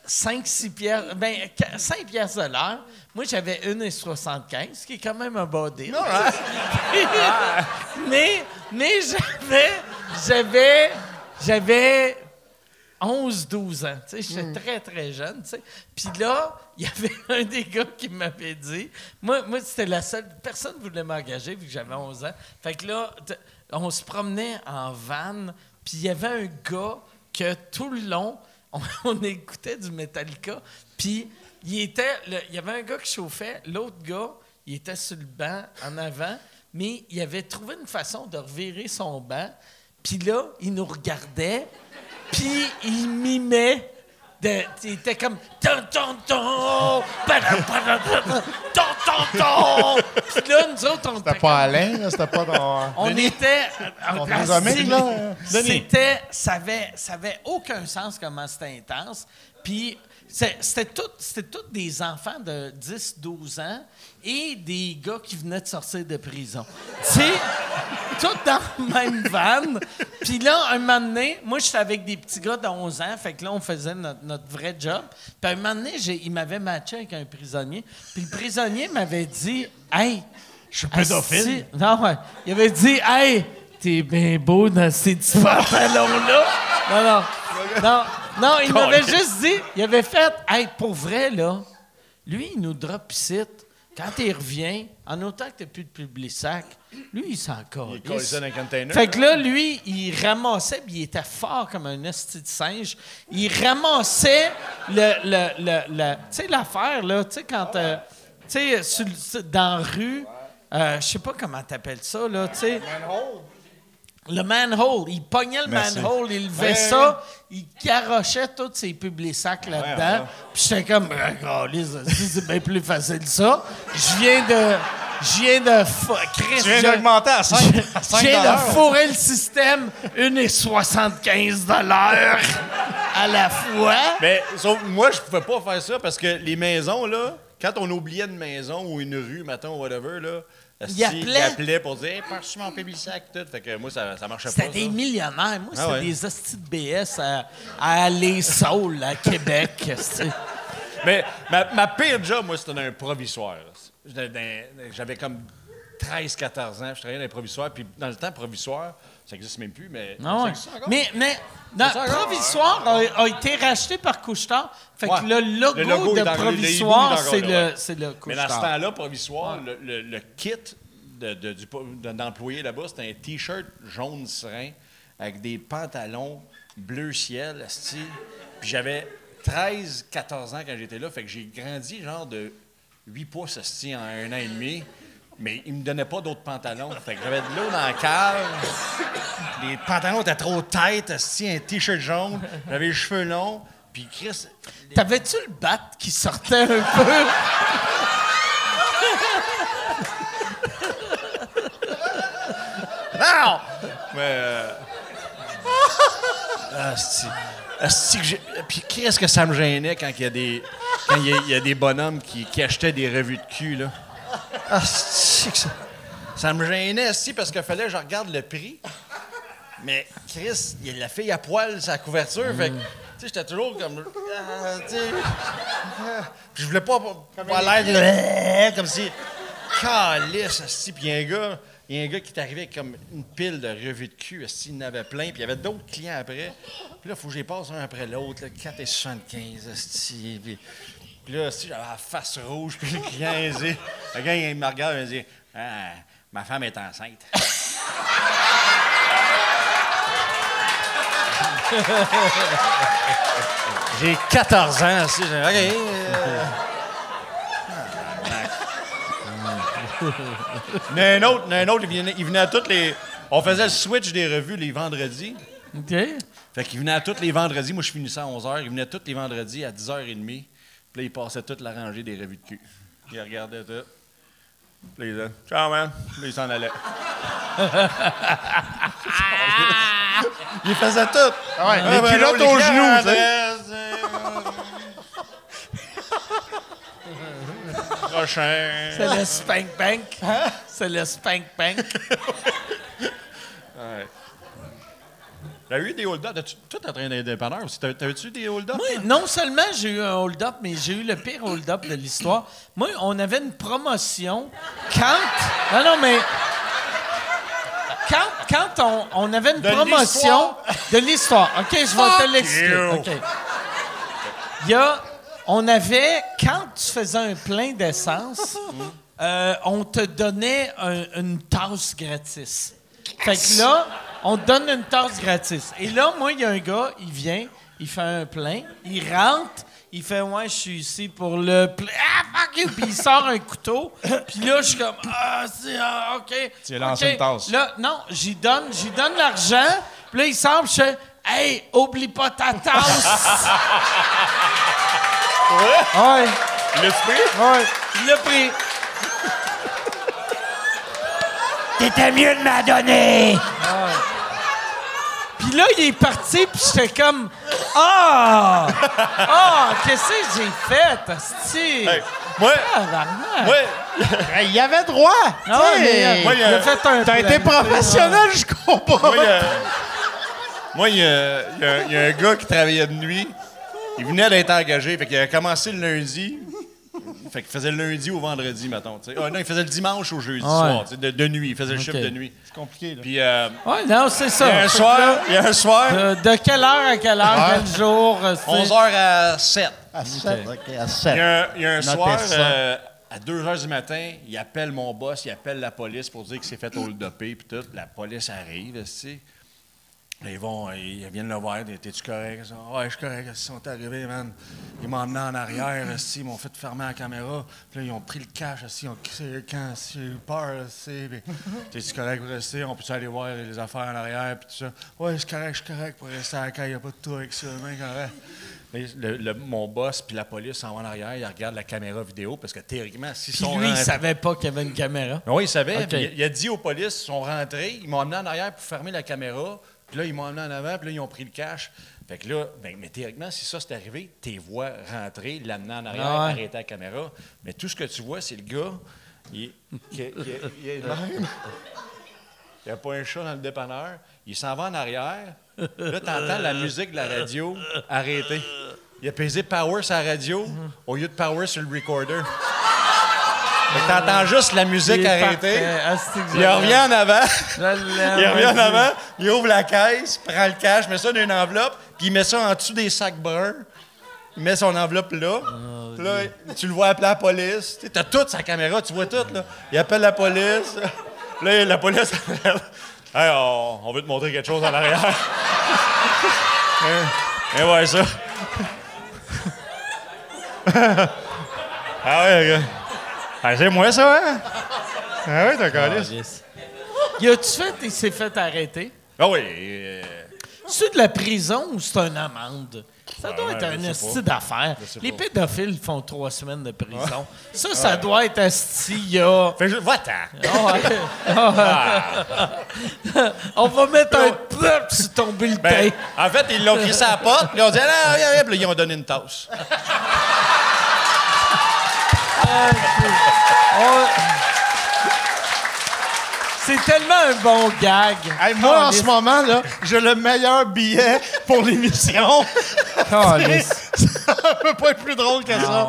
5-6 piastres. Ben, 5 piastres de l'heure. Moi, j'avais 1,75, ce qui est quand même un bon deal. mais j'avais 11-12 ans. Tu sais, j'étais très, très jeune, tu sais. Puis là, il y avait un des gars qui m'avait dit... Moi c'était la seule... Personne ne voulait m'engager vu que j'avais 11 ans. Fait que là, on se promenait en van, puis il y avait un gars que tout le long, on écoutait du Metallica, puis il y avait un gars qui chauffait, l'autre gars, il était sur le banc en avant, mais il avait trouvé une façon de revirer son banc, puis là, il nous regardait, Puis il mimait. Il était comme ton ton ton, ton. Puis là, nous autres, on C'était était pas Alain, là, c'était pas dans... on était. Troisième, là. C'était. Ça avait aucun sens comment c'était intense. Puis c'était tous des enfants de 10-12 ans et des gars qui venaient de sortir de prison. Tu sais, tout dans la même van. Puis là, un moment donné, moi, j'étais avec des petits gars de 11 ans. Fait que là, on faisait notre vrai job. Puis un moment donné, il m'avait matché avec un prisonnier. Puis le prisonnier m'avait dit « Hey, Je suis pédophile. non, ouais. Il avait dit, hey, t'es bien beau dans ces petits pantalons-là. Non, il m'avait juste dit, il avait fait, hey, pour vrai, là, lui, il nous drop ici. Quand il revient, en autant que t'as plus de Publisac, lui, il s'en Il colle ça dans un container. Fait que là, lui, il ramassait, puis il était fort comme un esti de singe. Il ramassait tu sais, l'affaire, là, tu sais, quand, tu sais, dans la rue, je sais pas comment t'appelles ça, là, tu sais. Le manhole. Il pognait le manhole, il levait ça, il garochait tous ses Publisacs là-dedans. Puis j'étais comme, c'est bien plus facile ça. Je viens de Tu viens d'augmenter à 5 je viens de fourrer le système 1,75 $ à la fois. Mais sauf, moi, je pouvais pas faire ça parce que les maisons, là, quand on oubliait une maison ou une rue, mettons, whatever, là, Il appelait pour dire hey, « Passe-tu mon Publisac? » tout. Fait que moi, ça marchait pas. C'était des millionnaires. Moi, c'était des hosties de BS à Les Saules, à Québec. Mais ma pire job, moi, c'était dans un provisoire. J'avais comme 13-14 ans. Je travaillais dans un provisoire. Puis dans le temps, provisoire, ça n'existe même plus, mais Ah ouais. ça existe encore. Mais Provisoire a été racheté par Couche-Tard. Fait que le logo de Provisoire, c'est le Couche-Tard. Mais dans ce temps-là, provisoire, le kit d'employé là-bas, c'était un T-shirt jaune serein avec des pantalons bleu ciel, asti. Puis j'avais 13-14 ans quand j'étais là. Fait que j'ai grandi genre de 8 pouces, asti, en 1 an et demi. Mais il me donnait pas d'autres pantalons. Fait que j'avais de l'eau dans la cave. Les pantalons étaient trop têtes, asti, un T-shirt jaune. J'avais les cheveux longs. Puis Chris... T'avais-tu le bat qui sortait un peu? Non! Mais... Asti que j'ai... Puis qu'est-ce que ça me gênait quand il y a des bonhommes qui achetaient des revues de cul, là. Asti que ça me gênait, asti, parce qu'il fallait que je regarde le prix. Mais Chris, il y a la fille à poil sur la couverture, fait que... Tu sais, j'étais toujours comme... tu sais... Puis je voulais pas l'air... Comme si... Calisse, asti, puis il y a un gars qui est arrivé avec comme une pile de revues de cul, asti, il en avait plein, puis il y avait d'autres clients après. Puis là, il faut que je les passe un après l'autre, là, 4,75, asti, puis là, asti, j'avais la face rouge, puis le client, il dit... Le gars, il me regarde, il me dit « Ah, ma femme est enceinte. » J'ai 14 ans, asti, OK. Mais un autre, il venait à toutes les... On faisait le switch des revues les vendredis. OK. Fait qu'il venait à tous les vendredis. Moi, je finissais à 11h. Il venait tous les vendredis à 10h30. Puis là, il passait toute la rangée des revues de cul. Il regardait tout. Puis là, il disait « Ciao, man. » Puis là, il s'en allait. Il faisait tout. Ah ouais, les pilotes aux genoux, tu sais. Prochain. C'est le Spank Bank. C'est le Spank Bank. Ouais. T'as eu des hold-up? Toi, t'es en train d'être dépanneur aussi. T'avais-tu des hold-up? Moi, non seulement j'ai eu un hold-up, mais j'ai eu le pire hold-up de l'histoire. Moi, on avait une promotion quand... Non, mais... Quand on avait une promotion de l'histoire. OK, je vais te l'expliquer. OK. On avait... Quand tu faisais un plein d'essence, on te donnait une tasse gratis. Fait que là, on te donne une tasse gratis. Et là, moi, il y a un gars, il vient, il fait un plein, il rentre, il fait « Ouais, je suis ici pour le plein. Ah, fuck you! » Puis il sort un couteau. Puis là, je suis comme « OK. » Tu as lancé une tasse. Là, non, j'y donne l'argent. Puis là, il sort, puis je fais « Hey, oublie pas ta tasse! Ouais. L'as-tu pris? Ouais. Il l'a pris. T'étais mieux de m'en donner! Puis là, il est parti, puis j'étais comme... Ah! Ah! Qu'est-ce que j'ai fait, asti? Hey, moi, Tabarnak. moi, Il y avait droit! Ah ouais, mais, moi, il a fait un T'as été plan. professionnel jusqu'au bout! moi, il y a un gars qui travaillait de nuit. Il venait d'être engagé. Fait qu'il a commencé le lundi. Fait qu'il faisait le lundi au vendredi, mettons. Non, il faisait le dimanche au jeudi soir, de nuit. Il faisait le chiffre de nuit. C'est compliqué, là. Puis, Ouais, non, c'est ça. il y a un soir, De quelle heure à quelle heure, quel jour? 11h à 7. À 7. OK, à Il 7. y a un Notez soir, ça. à 2 h du matin, il appelle mon boss, il appelle la police pour dire qu'il s'est fait hold-upper, puis tout. La police arrive, tu sais. Ils viennent le voir. T'es-tu correct? Ouais, je suis correct. Ils sont arrivés, man. Ils m'ont emmené en arrière, ils m'ont fait fermer la caméra. Puis là, ils ont pris le cash, ils ont crissé le camp, j'ai eu peur, t'es-tu correct pour rester? On peut aller voir les affaires en arrière, puis tout ça. Ouais, je suis correct pour rester à la caille, il n'y a pas de tout avec ça, correct. Mais mon boss puis la police s'en vont en arrière, ils regardent la caméra vidéo parce que théoriquement, s'ils Puis sont lui, il rentrés- savait pas qu'il y avait une caméra. Oui, il savait. OK. Puis il a dit aux polices, ils sont rentrés, ils m'ont emmené en arrière pour fermer la caméra. Puis là, ils m'ont emmené en avant, puis là, ils ont pris le cash. Fait que là, mais théoriquement, si ça c'est arrivé, t'es vois rentrer, l'amener en arrière, Ah ouais. arrêter la caméra. Mais tout ce que tu vois, c'est le gars, il est de même. Il n'y a pas un chat dans le dépanneur. Il s'en va en arrière. Là, t'entends la musique de la radio arrêter. Il a pesé power sur la radio au lieu de power sur le recorder. Fait que t'entends juste la musique Il est arrêter. parfait. Asti que je Il revient en avant. Je l'aime. Il revient en avant, il ouvre la caisse, prend le cash, met ça dans une enveloppe, puis il met ça en dessous des sacs bruns. Il met son enveloppe là. Puis là, tu le vois appeler la police. Tu as toute sa caméra, tu vois tout. Là. Il appelle la police. Là, la police appelle. Hey, on veut te montrer quelque chose en arrière. Et ouais, ça. Ah ouais, gars. Ah, c'est moi, ça, hein? Ah ouais, t'as calé. Y a-tu fait, il s'est fait arrêter? Ah oui. C'est de la prison ou c'est une amende? Ça doit être un je sais esti d'affaires. sais Les pas. pédophiles font 3 semaines de prison. Ça doit être esti, il y a... Va-t'en. On va mettre un plop sur ton bulletin. Ben, en fait, ils l'ont crissé à la porte, puis ils ont dit, ah, viens, puis là, ils ont donné une tasse. C'est tellement un bon gag. Hey, moi, en ce moment, là, j'ai le meilleur billet pour l'émission. Ça peut pas être plus drôle que ça.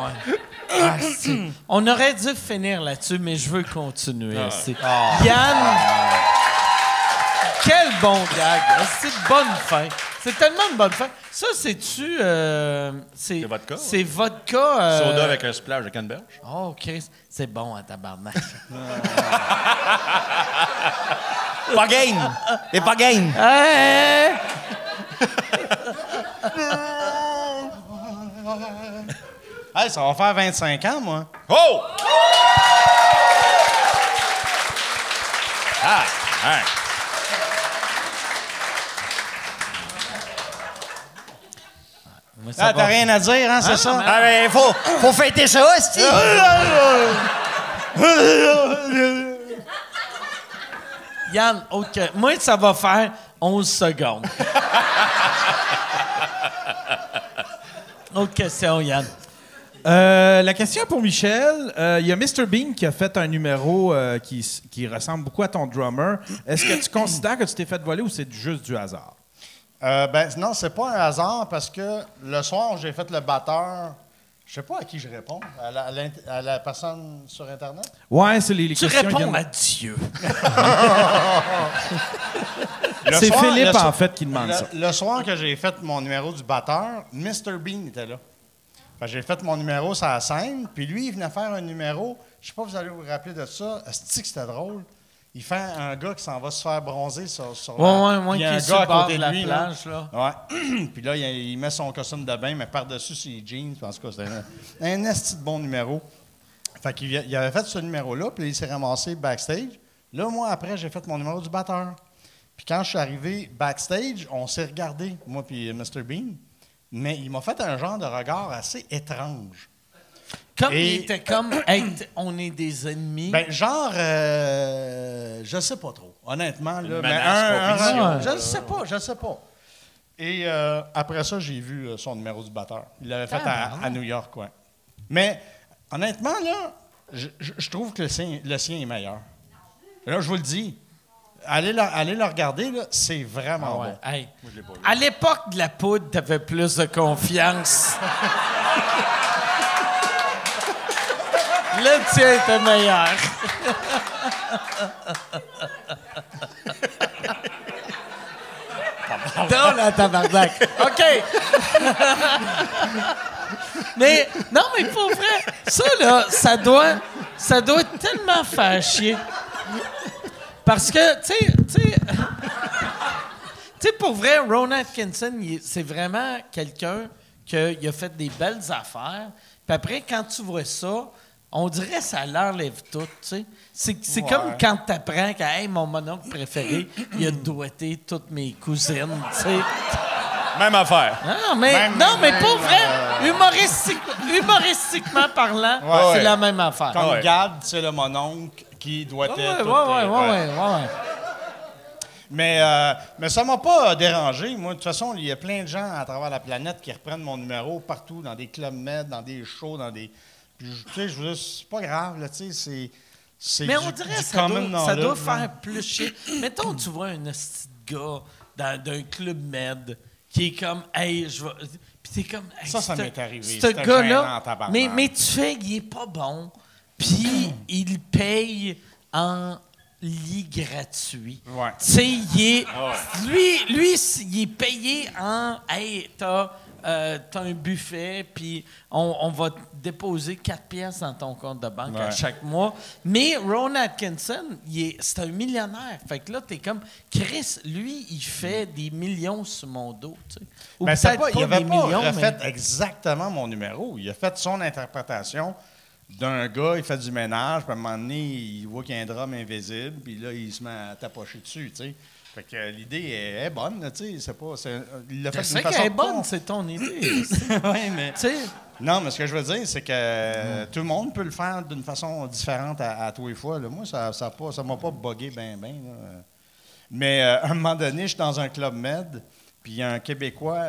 Ah, c'est- On aurait dû finir là-dessus, mais je veux continuer. C'est- Yann, quel bon gag. C'est une bonne fin. C'est tellement une bonne fin. Ça, c'est-tu... c'est vodka? C'est vodka... Soda avec un splash de canneberge. Oh, Chris, c'est bon à tabarnak. Pas game! T'es pas game! Hey! Hey, ça va faire 25 ans, moi. Oh! Ah! Hein. Moi, ça Ah, t'as va. rien à dire, hein, c'est ça? Ah, ben, faut fêter ça, hostie! Yann, OK. Moi, ça va faire 11 secondes. Autre question, Yann. La question pour Michel. Il y a Mr. Bean qui a fait un numéro qui ressemble beaucoup à ton drummer. Est-ce que tu considères que tu t'es fait voler ou c'est juste du hasard? Ben, non, c'est pas un hasard parce que le soir, j'ai fait le batteur. Je sais pas à qui je réponds. À la personne sur Internet? Ouais, c'est les Tu questions. réponds à Dieu. C'est soir, Philippe, le so- en fait, qui demande ça. Le soir que j'ai fait mon numéro du batteur, Mr. Bean était là. Fait que j'ai fait mon numéro sur la scène, puis lui, il venait faire un numéro. Je sais pas si vous allez vous rappeler de ça. Asti que c'était drôle. Il fait un gars qui s'en va se faire bronzer sur Ouais, il y qui a un est sur gars le à bord côté de de la lui, là. plage, là. Ouais. Puis là, il met son costume de bain, mais par-dessus ses jeans. En tout cas, c'était un esti de bon numéro. Fait qu'il avait fait ce numéro-là, puis il s'est ramassé backstage. Là, moi, après, j'ai fait mon numéro du batteur. Puis quand je suis arrivé backstage, on s'est regardé, moi puis Mr. Bean, mais il m'a fait un genre de regard assez étrange. Comme Et- il était comme, hey, on est des ennemis. Ben, genre, je sais pas trop, honnêtement. Là, mais menace, compétition, je sais pas. Et après ça, j'ai vu son numéro du batteur. Il l'avait fait à New York, ouais. Mais, honnêtement, là, je trouve que le sien est meilleur. Là, je vous le dis. Allez le regarder, là, c'est vraiment bon. Hey, à l'époque de la poudre, t'avais plus de confiance. Le tien était meilleur. Dans la tabarnak. OK. Mais, non, mais pour vrai, ça, là, ça doit tellement faire chier. Parce que, tu sais, pour vrai, Ron Atkinson, c'est vraiment quelqu'un qui a fait des belles affaires. Puis après, quand tu vois ça, on dirait que ça l'enlève tout, tu sais. C'est comme quand tu apprends que hey, mon mononcle préféré, il a doigté toutes mes cousines, tu sais. Même affaire. Mais pour vrai, humoristiquement parlant, c'est la même affaire. Comme Ouais. Gad, c'est le mononcle qui doit être... Ouais. Mais ça m'a pas dérangé. Moi, de toute façon, il y a plein de gens à travers la planète qui reprennent mon numéro partout, dans des clubs med, dans des shows, dans des... Puis, tu sais, je veux dire, c'est pas grave, là, tu sais, c'est Mais du, on dirait du que ça common doit knowledge, faire plus chier. Mettons, tu vois un esti de gars d'un club med qui est comme, hey, je vais. Puis t'es comme, hey, Ça m'est arrivé. Ce C'était gênant gars-là. en tabarnak. Mais tu fais, il est pas bon. Puis il paye en lit gratuit. Ouais. Tu sais, il est. Lui, il est payé en. Hey, t'as un buffet, puis on va te déposer 4 pièces dans ton compte de banque à chaque mois. Mais Ron Atkinson, c'est un millionnaire. Fait que là, t'es comme, Chris, lui, il fait des millions sur mon dos, tu sais. Ou Mais peut-être il pas avait des pas millions, refait exactement mon numéro. Il a fait son interprétation d'un gars, il fait du ménage, puis à un moment donné, il voit qu'il y a un drame invisible, puis là, il se met à tapocher dessus, tu sais. Fait que l'idée est bonne, là, tu sais. Il l'a fait Je d'une sais façon qu'elle est bonne, c'est ton idée. Oui, mais... Tu sais, Non, mais ce que je veux dire, c'est que tout le monde peut le faire d'une façon différente à tous les fois. Là. Moi, ça m'a pas buggé bien. Mais à un moment donné, je suis dans un club med, puis il y a un Québécois,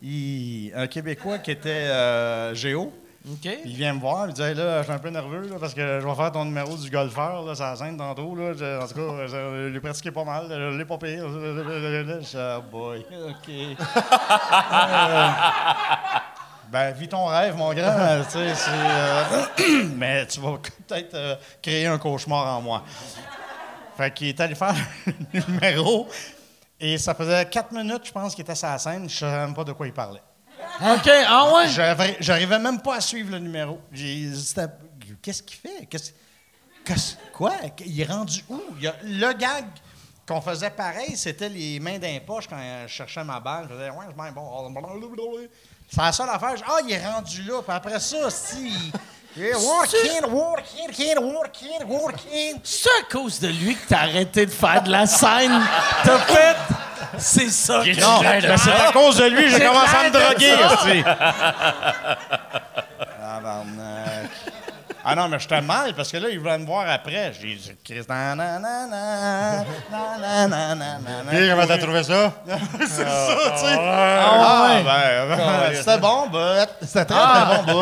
un Québécois qui était Géo. OK. Il vient me voir, il dit hey, là, je suis un peu nerveux là, parce que je vais faire ton numéro du golfeur, là, ça scène tantôt. Là. En tout cas, je l'ai pratiqué pas mal, je l'ai pas payé. Je dis, oh boy, OK. Ben, vis ton rêve, mon grand. Tu sais, mais tu vas peut-être créer un cauchemar en moi. Fait qu'il est allé faire le numéro, et ça faisait 4 minutes, je pense, qu'il était sur la scène. Je ne savais même pas de quoi il parlait. OK, ah ouais? J'arrivais même pas à suivre le numéro. Qu'est-ce qu'il fait? Quoi? Il est rendu où? Le gag qu'on faisait pareil, c'était les mains dans les poches quand je cherchais ma balle. Je faisais, ouais, je m'en bon. C'est la seule affaire. Il est rendu là. Puis après ça, si. Working. C'est à cause de lui que t'as arrêté de faire de la scène. T'as fait. C'est ça. Non, mais c'est à cause de lui, j'ai J'ai commencé à me l'air de droguer. ça. Ah non, mais j'étais mal parce que là, il voulait me voir après. J'ai dit, Chris, Puis, comment t'as trouvé ça? C'est ça, tu sais. C'était bon, but. C'était très bon, but.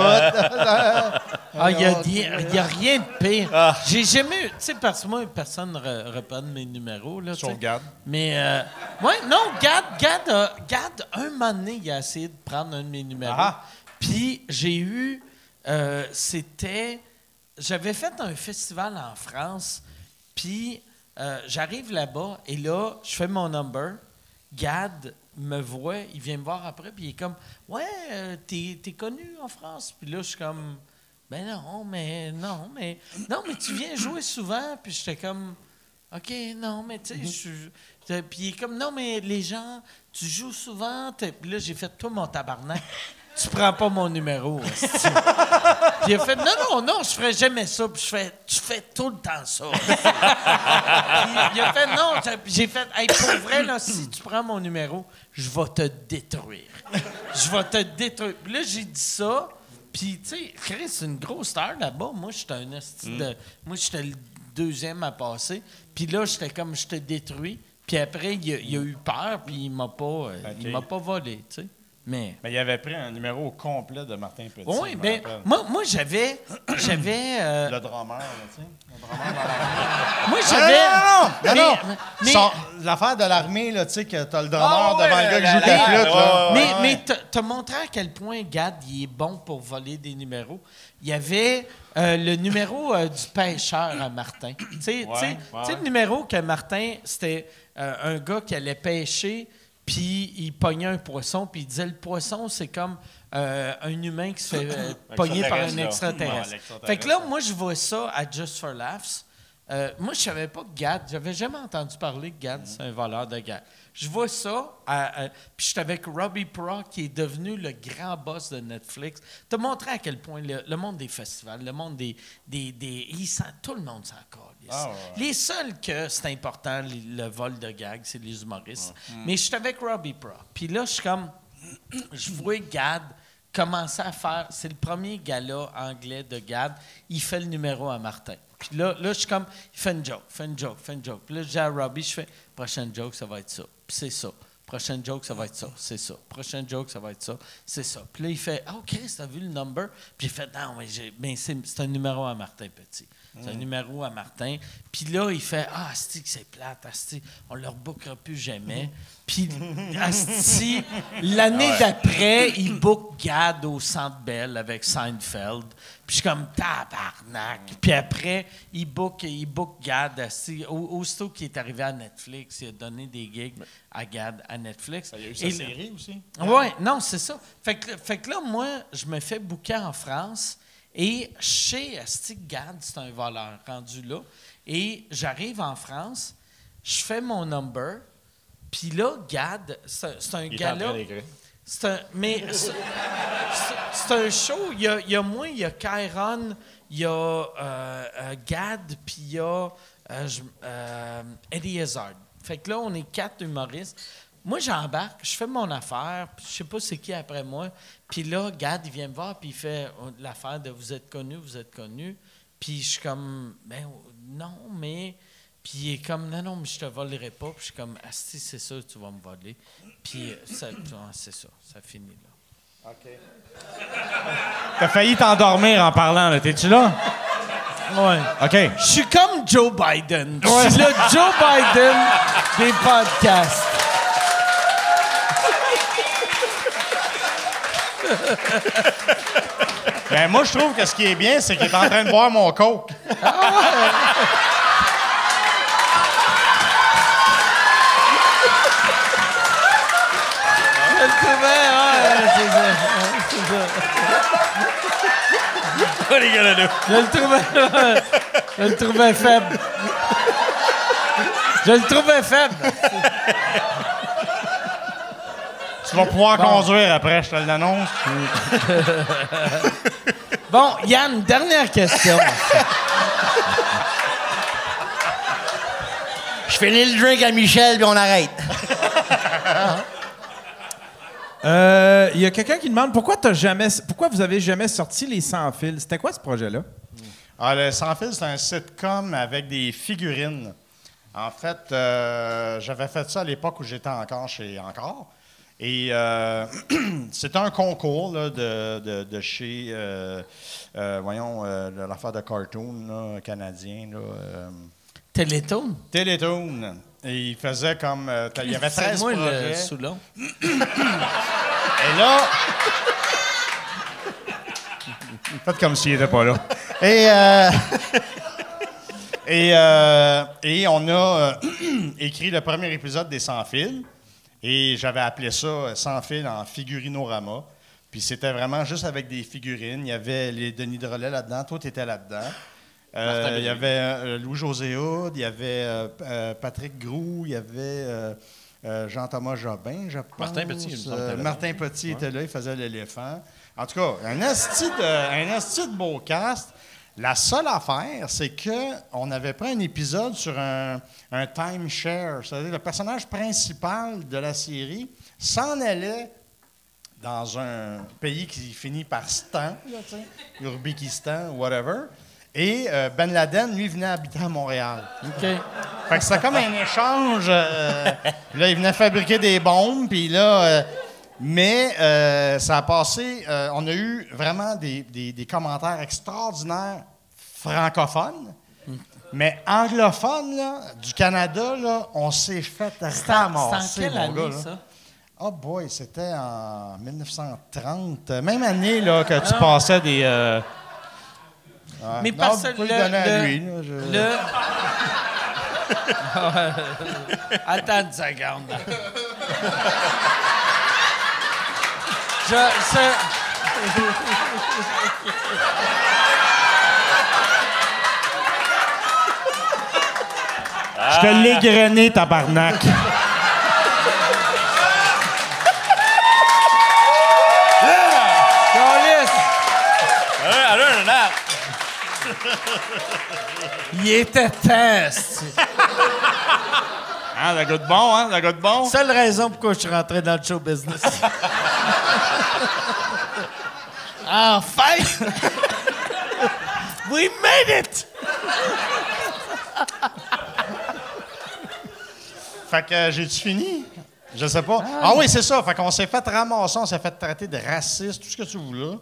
Il y a rien de pire. J'ai jamais eu. Tu sais, parce que moi, personne ne reprend mes numéros. Là, Sauf tu sais. Gad. Mais, non, Gad, un moment donné, il a essayé de prendre un de mes numéros. Puis, j'ai eu. J'avais fait un festival en France, puis j'arrive là-bas, et là, je fais mon number. Gad me voit, il vient me voir après, puis il est comme « Ouais, t'es connu en France? » Puis là, je suis comme « Ben non, mais tu viens jouer souvent. » Puis j'étais comme « OK, non, mais tu sais, puis il est comme « Non, mais les gens, tu joues souvent. » Puis là, j'ai fait « Toi, mon tabarnak, tu prends pas mon numéro. » Puis il a fait, non, je ferais jamais ça. Puis je fais, tu fais tout le temps ça. Puis il a fait, non. J'ai fait, hey, pour vrai, là, si tu prends mon numéro, je vais te détruire. Je vais te détruire. Puis là, j'ai dit ça. Puis, tu sais, Chris, c'est une grosse star là-bas. Moi, j'étais un esti de... Moi, j'étais le deuxième à passer. Puis là, j'étais comme, je te détruis. Puis après, il a eu peur, puis il m'a pas volé, tu sais. Mais il avait pris un numéro complet de Martin Petit. oui, bien, moi j'avais le drummer, là, tu sais. Le drummer dans l'armée. moi, j'avais... Non. Mais, L'affaire de l'armée, là, tu sais, que t'as le drummer devant le gars qui joue de la flûte, là. mais t'as montré à quel point Gad, il est bon pour voler des numéros. Il y avait le numéro du pêcheur à Martin. Tu sais, le numéro que Martin, c'était un gars qui allait pêcher, puis il pognait un poisson, puis il disait, le poisson, c'est comme un humain qui se fait pogner par un extraterrestre. Fait que là, moi, je vois ça à Just for Laughs. Moi, je savais pas que Gad, j'avais jamais entendu parler que Gad, c'est un voleur de gars. Je vois ça, puis j'étais avec Robbie Pra, qui est devenu le grand boss de Netflix. T'as montré à quel point le monde des festivals, le monde tout le monde s'en calisse. Les seuls que c'est important, le vol de gag, c'est les humoristes. Mais j'étais avec Robbie Pra. Puis là, je vois Gad commencer à faire... C'est le premier gala anglais de Gad. Il fait le numéro à Martin. Puis là, je suis comme... Il fait une joke. Puis là, je dis à Robbie, je fais... Prochaine joke, ça va être ça. Puis c'est ça. Prochaine joke, ça va être ça. C'est ça. Prochaine joke, ça va être ça. C'est ça. Puis là, il fait... Oh, Chris, t'as vu le number? Puis j'ai fait... Non, mais c'est un numéro à Martin Petit. C'est un numéro à Martin. Puis là, il fait « Ah, asti que c'est plate, asti, on ne le rebookera plus jamais. » Puis, asti, l'année d'après, il book Gad au Centre Bell avec Seinfeld. Puis je suis comme « Tabarnak! » Puis après, il book Gad, asti. Aussitôt qu'il est arrivé à Netflix, il a donné des gigs à Gad à Netflix. Il y a eu sa série aussi. Oui, non, c'est ça. Fait que là, moi, je me fais booker en France. Et chez Asti Gad, c'est un voleur rendu là. Et j'arrive en France, je fais mon number, puis là, Gad, c'est un gars-là. C'est un show. Il y a moi, il y a Kyron, il y a Gad, puis il y a Eddie Izzard. Fait que là, on est 4 humoristes. Moi, j'embarque, je fais mon affaire, puis je sais pas c'est qui après moi. Puis là, Gad, il vient me voir, puis il fait l'affaire de vous êtes connu. Puis je suis comme, ben non, mais. Puis il est comme, non, mais je te volerai pas. Puis je suis comme, asti, c'est ça, tu vas me voler. Puis c'est ça, ça finit là. OK. T'as failli t'endormir en parlant, là. T'es-tu là? Ouais. OK. Je suis comme Joe Biden. Je suis le Joe Biden des podcasts. Ben, moi, je trouve que ce qui est bien, c'est qu'il est en train de boire mon coke. Je le trouvais, c'est ça. What are you gonna do? Je le trouvais faible. Tu vas pouvoir conduire après, je te l'annonce. Bon, Yann, dernière question. Je finis le drink à Michel, puis on arrête. Il y a quelqu'un qui demande pourquoi vous avez jamais sorti les Sans Fils. C'était quoi ce projet-là? Ah, le Sans Fil, c'est un sitcom avec des figurines. En fait, j'avais fait ça à l'époque où j'étais encore chez Encore. Et c'était un concours là, de chez, l'affaire de cartoon là, canadien. Là, Télétoon? Télétoon. Et il faisait comme... il y avait 13 moi projets. le Soulon. Et là... Faites comme s'il n'était pas là. Et on a écrit le premier épisode des Sans Fils. Et j'avais appelé ça Sans Fils en figurinorama. Puis c'était vraiment juste avec des figurines. Il y avait les Denis Drolet là-dedans. Toi, tu étais là-dedans. Il y avait Louis-José Hood, il y avait Patrick Groux, il y avait Jean-Thomas Jobin, je pense. Martin Petit, il me semble, était là. Martin Petit était là, il faisait l'éléphant. En tout cas, un esti de beau cast. La seule affaire, c'est qu'on avait pris un épisode sur un timeshare. C'est-à-dire le personnage principal de la série s'en allait dans un pays qui finit par Stan, Urbikistan, whatever. Et Ben Laden, lui, venait habiter à Montréal. OK. Fait que c'était comme un échange. Là, il venait fabriquer des bombes, puis là... mais ça a passé... on a eu vraiment des commentaires extraordinaires francophones. Mais anglophones, là, du Canada, là, on s'est fait ramasser, C'est en quelle mon gars, année, là. ça? Oh boy, c'était en 1930. Même année là, que tu passais des... ouais. Mais Non, parce que vous pouvez le donner à lui. Là, Attends une seconde. Je te l'ai grainé, tabarnak. Il était test. Hein, ça goûte bon, hein? Ça goûte bon? Seule raison pourquoi je suis rentré dans le show business. Enfin! We made it! Fait que j'ai-tu fini? Je sais pas. Ah oui, c'est ça. Fait qu'on s'est fait ramasser, on s'est fait traiter de raciste, tout ce que tu voulais.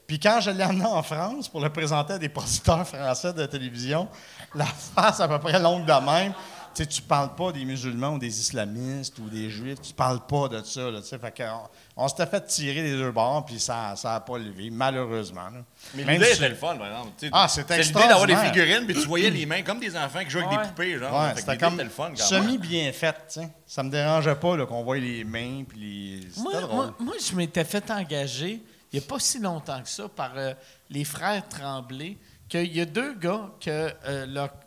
Puis quand je l'ai amené en France pour le présenter à des producteurs français de télévision, la face à peu près longue de même. Tu sais, tu parles pas des musulmans ou des islamistes ou des juifs, tu parles pas de ça. Là, fait qu'on s'était fait tirer des deux bords, puis ça a pas levé, malheureusement. Là. Mais Même l'idée si- était le fun, par exemple. T'sais, c'était l'idée d'avoir des extraordinaire. figurines, puis tu voyais les mains comme des enfants qui jouent avec des poupées, genre. Ouais, Fait que c'était l'idée comme était le fun, quand même. semi-bien fait. T'sais. Ça me dérangeait pas là, qu'on voyait les mains, puis les... C'était drôle. Moi, je m'étais fait engager, il n'y a pas si longtemps que ça, par les frères Tremblay, qu'il y a deux gars que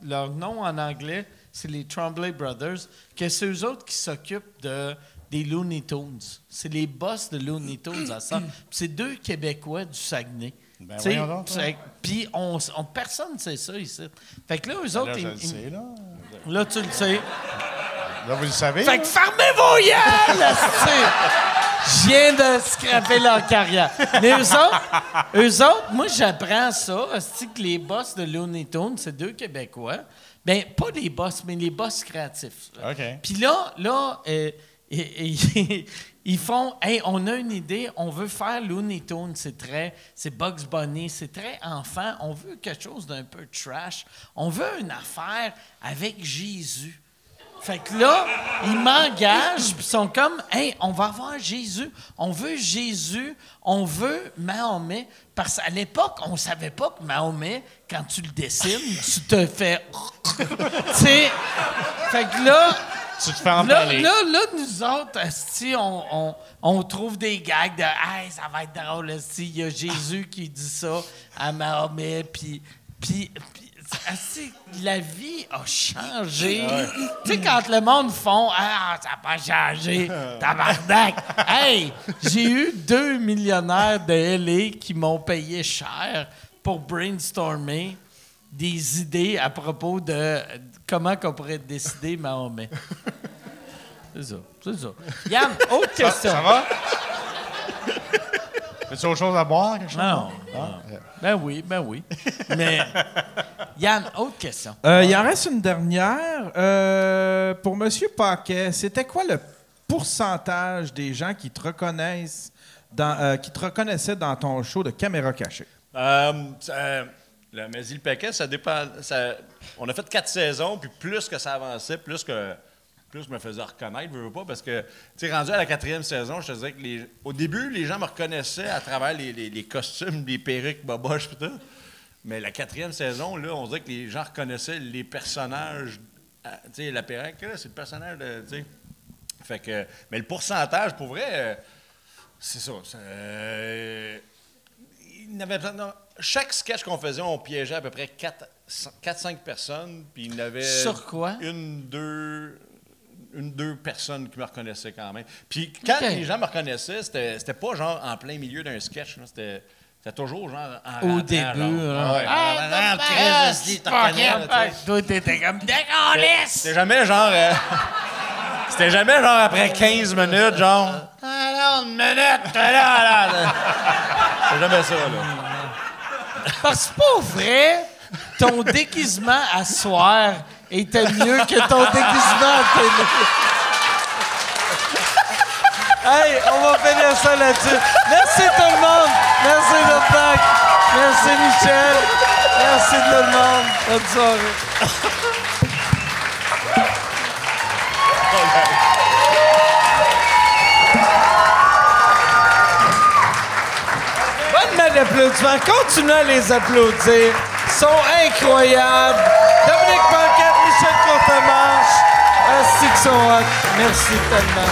leur nom en anglais, c'est les Tremblay Brothers, que c'est eux autres qui s'occupent des Looney Tunes. C'est les boss de Looney Tunes à ça. Puis c'est deux Québécois du Saguenay. Ben T'sais, voyons donc, toi. puis personne ne sait ça ici. Fait que là, eux autres, Là, je le sais, là. là, tu le sais. Là, vous le savez. Fait que fermez vos gueules, esti! Je viens de scraper leur carrière. Mais eux autres, moi, j'apprends ça, esti, que les boss de Looney Tunes, c'est deux Québécois. Ben, pas les boss, mais les boss créatifs. Là. OK. Puis là, ils font, hey, on a une idée, on veut faire Looney Tunes, c'est Bugs Bunny, c'est très enfant, on veut quelque chose d'un peu trash, on veut une affaire avec Jésus. Fait que là, ils m'engagent, puis ils sont comme, hey, on va avoir Jésus, on veut Jésus, on veut Mahomet, parce qu'à l'époque, on savait pas que Mahomet, quand tu le dessines, tu te fais, tu sais, fait que là. Tu te fais empaler. Là, nous autres, esti, on trouve des gags de « Hey, ça va être drôle, esti, il y a Jésus qui dit ça à Mahomet, puis esti, la vie a changé. Tu sais, quand le monde font « Ah, ça n'a pas changé, tabarnak! » Hey, j'ai eu 2 millionnaires de L.A. qui m'ont payé cher pour brainstormer des idées à propos de comment qu'on pourrait décider Mahomet. C'est ça. Yann, autre question. Ça va? As-tu autre chose à boire? Quelque chose? Non. Ben oui. Mais, Yann, autre question. Il en reste une dernière. Pour M. Paquet, c'était quoi le pourcentage des gens qui te reconnaissent qui te reconnaissaient dans ton show de caméra cachée? Mais le paquet, ça dépend. On a fait 4 saisons, puis plus que ça avançait, plus je me faisais reconnaître, veux pas, parce que, tu sais, rendu à la 4e saison, je te disais que au début, les gens me reconnaissaient à travers les costumes, les perruques, boboches, pis tout. Mais la 4e saison, là, on dirait que les gens reconnaissaient les personnages. Tu sais, la perruque, là, c'est le personnage de. Tu sais. Fait que. Mais le pourcentage, pour vrai, c'est ça. Il n'avait pas. Chaque sketch qu'on faisait, on piégeait à peu près 4-5 personnes, puis il y en avait... Sur quoi? 1, 2... deux personnes qui me reconnaissaient quand même. Puis quand les gens me reconnaissaient, c'était pas genre en plein milieu d'un sketch. Là. C'était toujours genre en Au rentrant, début, genre. Ouais. Toi, t'étais comme dégueulasse! C'était jamais genre... c'était jamais genre après 15 minutes, genre... Alors, une minute, là. C'est jamais ça, là. Parce que pour vrai, ton déguisement à soir était mieux que ton déguisement à télé. Hey, on va finir ça là-dessus. Merci tout le monde. Merci le Pac. Merci Michel. Merci tout le monde. Bonne soirée. Bonne main d'applaudissements. Continuez à les applaudir. Ils sont incroyables. Dominique Paquette, Michel Courtemanche. Ainsi qu'ils sont hot. Merci tellement.